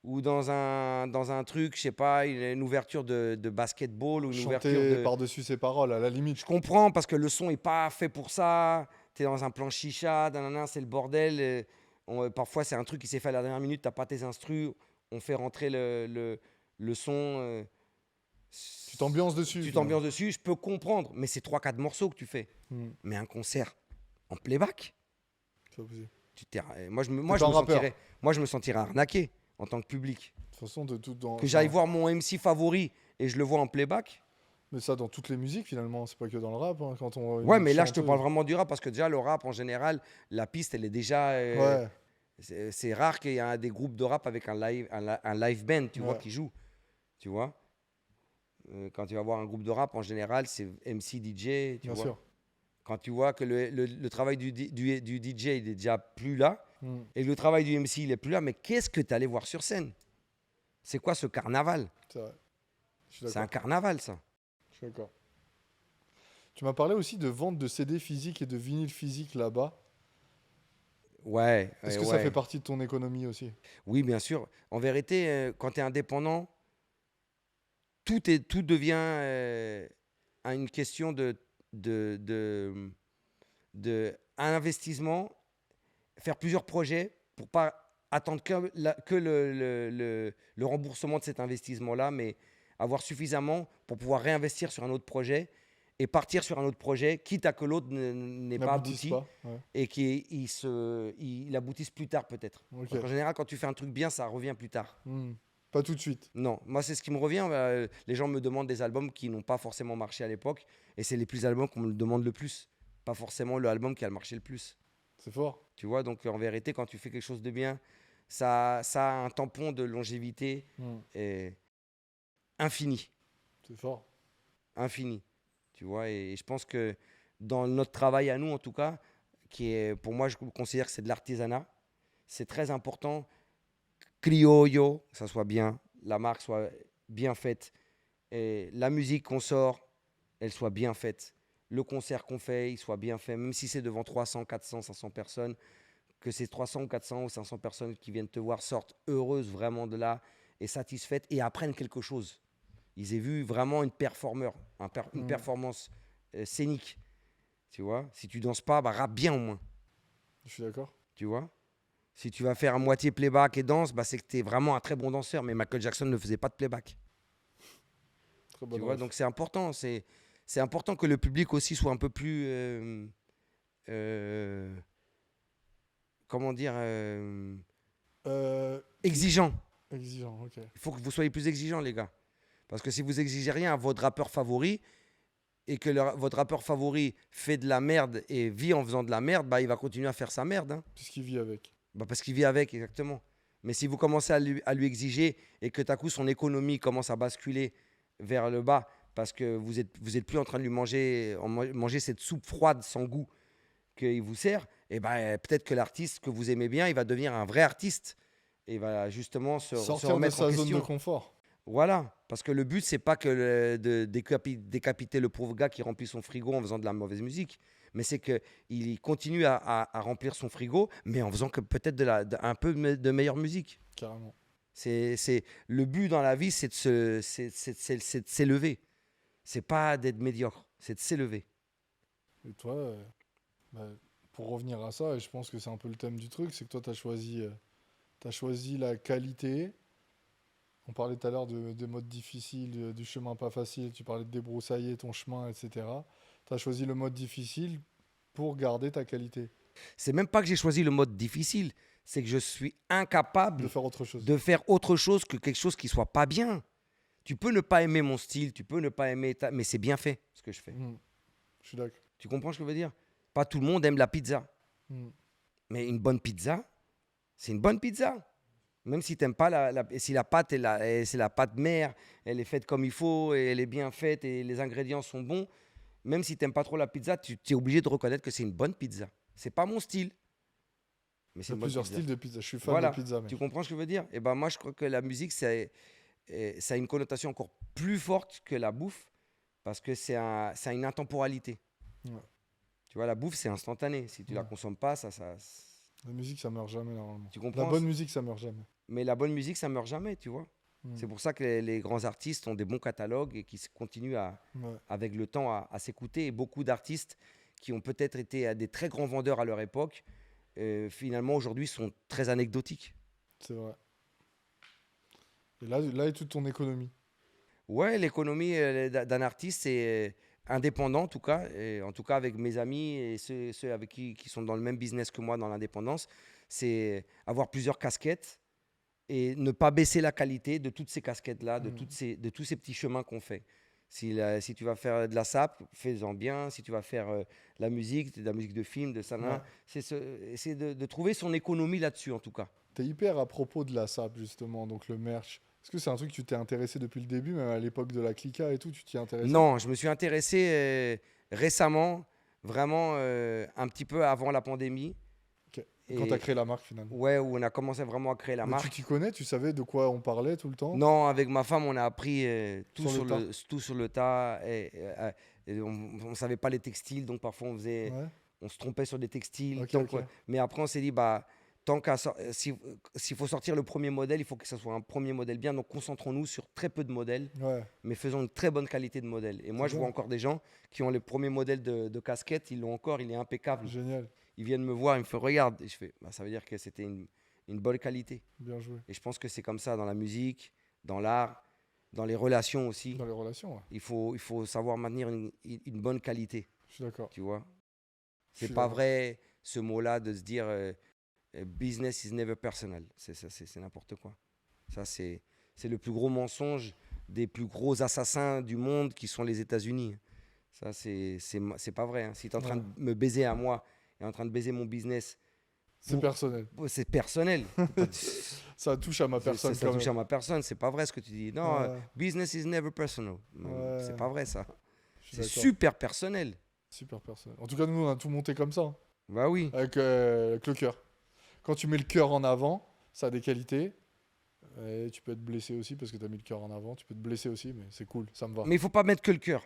[SPEAKER 1] Ou dans un truc, je sais pas, une ouverture de basketball ou une ouverture
[SPEAKER 2] Chanter
[SPEAKER 1] de...
[SPEAKER 2] par-dessus ses paroles, à la limite.
[SPEAKER 1] Je comprends parce que le son est pas fait pour ça. Tu es dans un plan chicha, nanana, c'est le bordel. Parfois, c'est un truc qui s'est fait à la dernière minute, t'as pas tes instrus, on fait rentrer le son.
[SPEAKER 2] Tu t'ambiances dessus.
[SPEAKER 1] Tu
[SPEAKER 2] finalement.
[SPEAKER 1] t'ambiances dessus, je peux comprendre, mais c'est 3-4 morceaux que tu fais. Mais un concert en playback,
[SPEAKER 2] C'est pas possible.
[SPEAKER 1] moi, je me sentirais arnaqué en tant que public.
[SPEAKER 2] De toute façon, de tout dans.
[SPEAKER 1] Que j'aille voir mon MC favori et je le vois en playback.
[SPEAKER 2] Mais ça, dans toutes les musiques, finalement, c'est pas que dans le rap. Hein, quand on...
[SPEAKER 1] Ouais,
[SPEAKER 2] une
[SPEAKER 1] mais là, je te
[SPEAKER 2] chanteuse-
[SPEAKER 1] parle vraiment du rap parce que déjà, le rap, en général, la piste, elle est déjà...
[SPEAKER 2] Ouais.
[SPEAKER 1] C'est rare qu'il y ait des groupes de rap avec un live band, tu vois,
[SPEAKER 2] Ouais.
[SPEAKER 1] qui joue. Tu vois. Quand tu vas voir un groupe de rap, en général, c'est MC, DJ, tu
[SPEAKER 2] Bien
[SPEAKER 1] vois.
[SPEAKER 2] sûr.
[SPEAKER 1] Quand tu vois que le travail du DJ, il est déjà plus là,
[SPEAKER 2] Mm.
[SPEAKER 1] et que le travail du MC, il est plus là, mais qu'est-ce que tu allais voir sur scène? C'est quoi ce carnaval?
[SPEAKER 2] C'est vrai. Je suis
[SPEAKER 1] C'est un
[SPEAKER 2] d'accord.
[SPEAKER 1] carnaval, ça.
[SPEAKER 2] Je suis d'accord. Tu m'as parlé aussi de vente de CD physique et de vinyle physique là-bas.
[SPEAKER 1] Ouais.
[SPEAKER 2] Est-ce que ça fait partie de ton économie aussi?
[SPEAKER 1] Oui, bien sûr. En vérité, quand tu es indépendant, tout devient une question de un investissement, faire plusieurs projets pour pas attendre que le remboursement de cet investissement-là, mais avoir suffisamment pour pouvoir réinvestir sur un autre projet et partir sur un autre projet, quitte à que l'autre n'ait pas
[SPEAKER 2] N'aboutissent
[SPEAKER 1] abouti
[SPEAKER 2] pas. Ouais.
[SPEAKER 1] et qu'il aboutisse plus tard peut-être.
[SPEAKER 2] Ok.
[SPEAKER 1] Parce qu'en général, quand tu fais un truc bien, ça revient plus tard.
[SPEAKER 2] Mm. Pas tout de suite.
[SPEAKER 1] Non, moi c'est ce qui me revient. Les gens me demandent des albums qui n'ont pas forcément marché à l'époque, et c'est les plus albums qu'on me demande le plus. Pas forcément le album qui a marché le plus.
[SPEAKER 2] C'est fort.
[SPEAKER 1] Tu vois, donc en vérité, quand tu fais quelque chose de bien, ça a un tampon de longévité et infini,
[SPEAKER 2] C'est fort.
[SPEAKER 1] infini. Tu vois, et je pense que dans notre travail à nous, en tout cas, qui est, pour moi, je considère que c'est de l'artisanat, c'est très important. Criollo, que ça soit bien, la marque soit bien faite, et la musique qu'on sort, elle soit bien faite. Le concert qu'on fait, il soit bien fait, même si c'est devant 300, 400, 500 personnes, que ces 300, 400 ou 500 personnes qui viennent te voir sortent heureuses vraiment de là et satisfaites et apprennent quelque chose. Ils aient vu vraiment une performance scénique. Tu vois, si tu danses pas, bah, rappe bien au moins.
[SPEAKER 2] Je suis d'accord.
[SPEAKER 1] Tu vois, si tu vas faire à moitié playback et danse, bah, c'est que tu es vraiment un très bon danseur. Mais Michael Jackson ne faisait pas de playback.
[SPEAKER 2] Très bonne
[SPEAKER 1] Tu vois,
[SPEAKER 2] ref.
[SPEAKER 1] donc c'est important. C'est important que le public aussi soit un peu plus. Comment dire exigeant.
[SPEAKER 2] Exigeant, ok.
[SPEAKER 1] Il faut que vous soyez plus exigeants, les gars. Parce que si vous exigez rien à votre rappeur favori et que votre rappeur favori fait de la merde et vit en faisant de la merde, bah, il va continuer à faire sa merde. Hein.
[SPEAKER 2] Puisqu'il vit avec.
[SPEAKER 1] Bah, parce qu'il vit avec, exactement. Mais si vous commencez à lui exiger et que d'un coup son économie commence à basculer vers le bas parce que vous êtes plus en train de lui manger cette soupe froide sans goût qu'il vous sert, et ben, peut-être que l'artiste que vous aimez bien, il va devenir un vrai artiste. Et il va justement se
[SPEAKER 2] Sortir
[SPEAKER 1] remettre
[SPEAKER 2] de
[SPEAKER 1] en
[SPEAKER 2] sa zone
[SPEAKER 1] question.
[SPEAKER 2] de confort.
[SPEAKER 1] Voilà, parce que le but, c'est pas que de décapiter le pauvre gars qui remplit son frigo en faisant de la mauvaise musique, mais c'est qu'il continue à remplir son frigo, mais en faisant que peut-être un peu de meilleure musique.
[SPEAKER 2] Carrément.
[SPEAKER 1] Le but dans la vie, c'est de s'élever. C'est pas d'être médiocre, c'est de s'élever.
[SPEAKER 2] Et toi, pour revenir à ça, et je pense que c'est un peu le thème du truc, c'est que toi, tu as choisi la qualité. On parlait tout à l'heure de mode difficile, du chemin pas facile, tu parlais de débroussailler ton chemin, etc. Tu as choisi le mode difficile pour garder ta qualité,
[SPEAKER 1] C'est même pas que j'ai choisi le mode difficile, c'est que je suis incapable
[SPEAKER 2] de faire autre chose.
[SPEAKER 1] de faire autre chose que quelque chose qui soit pas bien. Tu peux ne pas aimer mon style, tu peux ne pas aimer mais c'est bien fait ce que je fais.
[SPEAKER 2] Je suis d'accord.
[SPEAKER 1] Tu comprends ce que je veux dire? Pas tout le monde aime la pizza, mais une bonne pizza, c'est une bonne pizza. Même si t'aimes pas si la pâte c'est la pâte mère, elle est faite comme il faut et elle est bien faite et les ingrédients sont bons. Même si t'aimes pas trop la pizza, tu es obligé de reconnaître que c'est une bonne pizza. C'est pas mon style, mais
[SPEAKER 2] Il
[SPEAKER 1] c'est
[SPEAKER 2] y a
[SPEAKER 1] une bonne
[SPEAKER 2] plusieurs
[SPEAKER 1] pizza.
[SPEAKER 2] styles de pizza. Je suis fan
[SPEAKER 1] Voilà,
[SPEAKER 2] de pizza, mec.
[SPEAKER 1] tu comprends ce que je veux dire? Et ben moi je crois que la musique ça a une connotation encore plus forte que la bouffe parce que ça a une intemporalité.
[SPEAKER 2] Ouais.
[SPEAKER 1] Tu vois, la bouffe c'est instantané. Si tu la consommes pas,
[SPEAKER 2] La musique, ça meurt jamais normalement.
[SPEAKER 1] tu comprends?
[SPEAKER 2] La bonne musique, ça meurt jamais.
[SPEAKER 1] Mais la bonne musique ça meurt jamais, tu vois. C'est pour ça que les grands artistes ont des bons catalogues et qui continuent avec le temps à s'écouter. Et beaucoup d'artistes qui ont peut-être été des très grands vendeurs à leur époque, finalement aujourd'hui sont très anecdotiques.
[SPEAKER 2] C'est vrai. Et là est toute ton économie.
[SPEAKER 1] Ouais, l'économie d'un artiste, c'est indépendant en tout cas. Et en tout cas avec mes amis et ceux avec qui sont dans le même business que moi dans l'indépendance, c'est avoir plusieurs casquettes et ne pas baisser la qualité de toutes ces casquettes-là, de tous ces petits chemins qu'on fait. Si tu vas faire de la SAP, fais-en bien. Si tu vas faire de la musique de film, de ça, c'est essayer de trouver son économie là-dessus en tout cas.
[SPEAKER 2] T'es hyper à propos de la SAP justement, donc le merch. Est-ce que c'est un truc que tu t'es intéressé depuis le début, même à l'époque de la Clica et tout, tu t'y intéressais?
[SPEAKER 1] Non, je me suis intéressé récemment, vraiment un petit peu avant la pandémie.
[SPEAKER 2] Okay. Quand tu as créé la marque finalement.
[SPEAKER 1] Ouais, où on a commencé vraiment à créer la marque.
[SPEAKER 2] Tu t'y connais, tu savais de quoi on parlait tout le temps?
[SPEAKER 1] Non, avec ma femme, on a appris tout sur le tas. Et on ne savait pas les textiles, donc parfois on se trompait sur des textiles.
[SPEAKER 2] Okay.
[SPEAKER 1] Mais après, on s'est dit, s'il faut sortir le premier modèle, il faut que ce soit un premier modèle bien. Donc concentrons-nous sur très peu de modèles, mais faisons une très bonne qualité de modèle. Et moi, je vois encore des gens qui ont les premiers modèles de casquettes, ils l'ont encore, il est impeccable.
[SPEAKER 2] Génial.
[SPEAKER 1] Ils viennent me voir, ils me font regarde. Et je fais, ça veut dire que c'était une bonne qualité.
[SPEAKER 2] Bien joué.
[SPEAKER 1] Et je pense que c'est comme ça dans la musique, dans l'art, dans les relations aussi.
[SPEAKER 2] Dans les relations, ouais.
[SPEAKER 1] Il faut savoir maintenir une bonne qualité.
[SPEAKER 2] Je suis d'accord.
[SPEAKER 1] Tu vois, c'est pas vrai ce mot-là de se dire business is never personal. C'est n'importe quoi. Ça, c'est c'est le plus gros mensonge des plus gros assassins du monde qui sont les États-Unis. Ça, c'est pas vrai. Hein. Si tu es en train de me baiser à moi et en train de baiser mon business,
[SPEAKER 2] C'est personnel.
[SPEAKER 1] c'est personnel.
[SPEAKER 2] Ça touche à ma personne.
[SPEAKER 1] Ça touche à ma personne. C'est pas vrai ce que tu dis. Non,
[SPEAKER 2] Ouais.
[SPEAKER 1] business is never personal.
[SPEAKER 2] Ouais.
[SPEAKER 1] C'est pas vrai ça.
[SPEAKER 2] Je suis
[SPEAKER 1] C'est
[SPEAKER 2] d'accord.
[SPEAKER 1] super personnel.
[SPEAKER 2] Super personnel. En tout cas, nous, on a tout monté comme ça, hein,
[SPEAKER 1] Bah oui.
[SPEAKER 2] avec le cœur. Quand tu mets le cœur en avant, ça a des qualités. Et tu peux être blessé aussi parce que tu as mis le cœur en avant. Tu peux te blesser aussi, mais c'est cool, ça me va.
[SPEAKER 1] Mais il faut pas mettre que le cœur.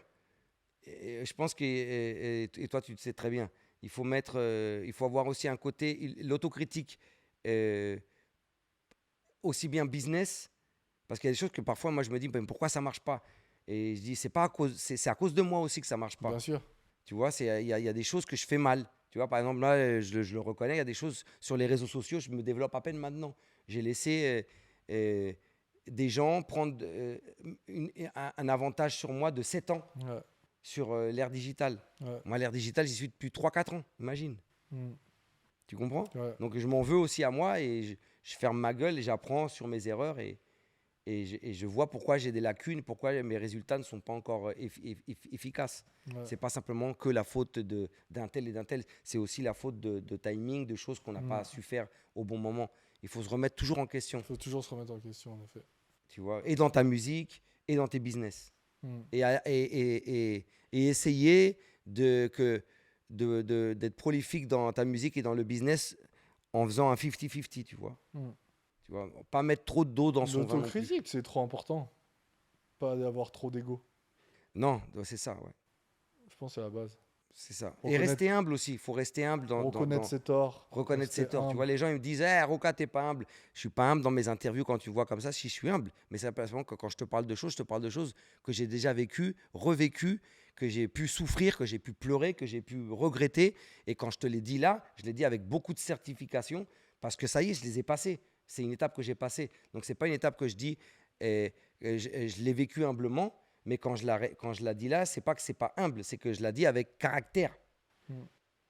[SPEAKER 1] Et je pense que, et toi tu le sais très bien, il faut avoir aussi un côté, l'autocritique, aussi bien business, parce qu'il y a des choses que parfois moi je me dis, mais pourquoi ça marche pas? Et je dis, c'est à cause de moi aussi que ça marche pas.
[SPEAKER 2] Bien sûr.
[SPEAKER 1] Tu vois, il y a des choses que je fais mal. Tu vois, par exemple, là, je le reconnais, il y a des choses sur les réseaux sociaux, je me développe à peine maintenant. J'ai laissé des gens prendre un avantage sur moi de 7 ans
[SPEAKER 2] Ouais.
[SPEAKER 1] sur l'ère digitale.
[SPEAKER 2] Ouais.
[SPEAKER 1] Moi, l'ère digitale, j'y suis depuis 3-4 ans, imagine.
[SPEAKER 2] Mm.
[SPEAKER 1] Tu comprends?
[SPEAKER 2] Ouais.
[SPEAKER 1] Donc, je m'en veux aussi à moi et je ferme ma gueule et j'apprends sur mes erreurs et je vois pourquoi j'ai des lacunes, pourquoi mes résultats ne sont pas encore efficaces.
[SPEAKER 2] Ouais.
[SPEAKER 1] C'est pas simplement que la faute d'un tel et d'un tel, c'est aussi la faute de timing, de choses qu'on n'a pas su faire au bon moment. Il faut se remettre toujours en question,
[SPEAKER 2] Il faut toujours se remettre en question, en effet.
[SPEAKER 1] tu vois, et dans ta musique et dans tes business.
[SPEAKER 2] Mm.
[SPEAKER 1] Et essayer d'être prolifique dans ta musique et dans le business en faisant un 50-50, tu vois.
[SPEAKER 2] Mm.
[SPEAKER 1] Tu vois, pas mettre trop d'eau dans son vin non plus.
[SPEAKER 2] L'autocritique, c'est trop important. Pas avoir trop d'ego.
[SPEAKER 1] Non, c'est ça, ouais.
[SPEAKER 2] Je pense que c'est la base.
[SPEAKER 1] C'est ça. Et
[SPEAKER 2] Reconnaître-
[SPEAKER 1] rester humble aussi. Il faut rester humble
[SPEAKER 2] Reconnaître ses torts.
[SPEAKER 1] reconnaître ses
[SPEAKER 2] rester
[SPEAKER 1] torts. Tu
[SPEAKER 2] humble.
[SPEAKER 1] vois, les gens ils me disent Roca, t'es pas humble. Je suis pas humble dans mes interviews quand tu vois comme ça, si je suis humble. Mais c'est simplement que quand je te parle de choses, je te parle de choses que j'ai déjà vécues, revécues, que j'ai pu souffrir, que j'ai pu pleurer, que j'ai pu regretter. Et quand je te l'ai dit là, je l'ai dit avec beaucoup de certification parce que ça y est, je les ai passées. C'est une étape que j'ai passée. Donc, c'est pas une étape que je dis, je l'ai vécu humblement. Mais quand je la dis là, c'est pas que c'est pas humble, c'est que je la dis avec caractère.
[SPEAKER 2] Mm.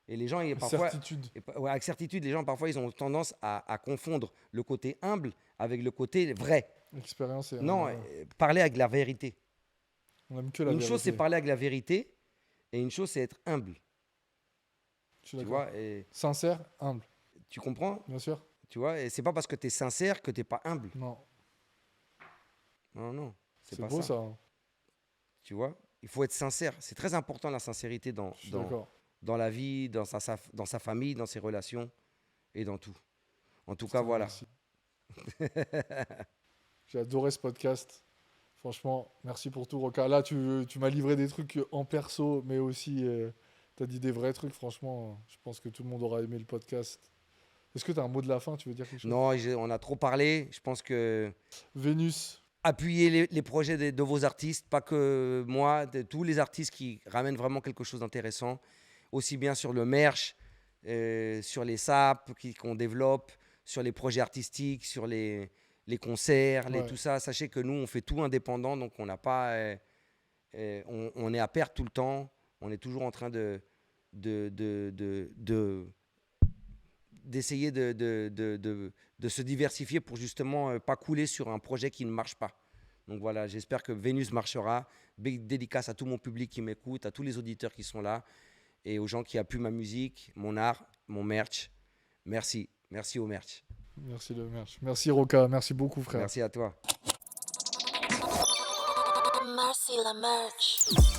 [SPEAKER 1] Et les gens, parfois,
[SPEAKER 2] Certitude.
[SPEAKER 1] ouais, avec certitude, les gens parfois ils ont tendance à confondre le côté humble avec le côté vrai.
[SPEAKER 2] Expérience et
[SPEAKER 1] Non, parler avec la vérité.
[SPEAKER 2] on aime que la
[SPEAKER 1] Une
[SPEAKER 2] vérité.
[SPEAKER 1] chose c'est parler avec la vérité et une chose c'est être humble.
[SPEAKER 2] Je suis
[SPEAKER 1] Tu
[SPEAKER 2] d'accord.
[SPEAKER 1] vois, et
[SPEAKER 2] Sincère, humble.
[SPEAKER 1] tu comprends?
[SPEAKER 2] Bien sûr.
[SPEAKER 1] Tu vois, et c'est pas parce que tu es sincère que tu n'es pas humble.
[SPEAKER 2] Non.
[SPEAKER 1] Non, non, c'est
[SPEAKER 2] C'est
[SPEAKER 1] pas
[SPEAKER 2] beau
[SPEAKER 1] ça.
[SPEAKER 2] ça. Hein.
[SPEAKER 1] Tu vois, il faut être sincère. C'est très important la sincérité
[SPEAKER 2] Je suis d'accord.
[SPEAKER 1] dans la vie, dans sa famille, dans ses relations et dans tout. En tout
[SPEAKER 2] Putain,
[SPEAKER 1] cas, voilà.
[SPEAKER 2] merci. J'ai adoré ce podcast. Franchement, merci pour tout, Roca. Là, tu m'as livré des trucs en perso, mais aussi, tu as dit des vrais trucs. Franchement, je pense que tout le monde aura aimé le podcast. Est-ce que tu as un mot de la fin? Tu veux dire quelque chose?
[SPEAKER 1] Non, on a trop parlé. Je pense que
[SPEAKER 2] Vénus.
[SPEAKER 1] appuyez les projets de vos artistes, pas que moi, de tous les artistes qui ramènent vraiment quelque chose d'intéressant, aussi bien sur le merch, sur les SAP qu'on développe, sur les projets artistiques, sur les concerts,
[SPEAKER 2] Ouais.
[SPEAKER 1] tout ça. Sachez que nous, on fait tout indépendant, donc on n'a pas, on est à perdre tout le temps. On est toujours en train d'essayer de se diversifier pour justement pas couler sur un projet qui ne marche pas. Donc voilà, j'espère que Vénus marchera. Big dédicace à tout mon public qui m'écoute, à tous les auditeurs qui sont là et aux gens qui appuient ma musique, mon art, mon merch. Merci, merci au merch.
[SPEAKER 2] Merci le merch. Merci Roca. Merci beaucoup, frère.
[SPEAKER 1] Merci à toi.
[SPEAKER 4] Merci la merch.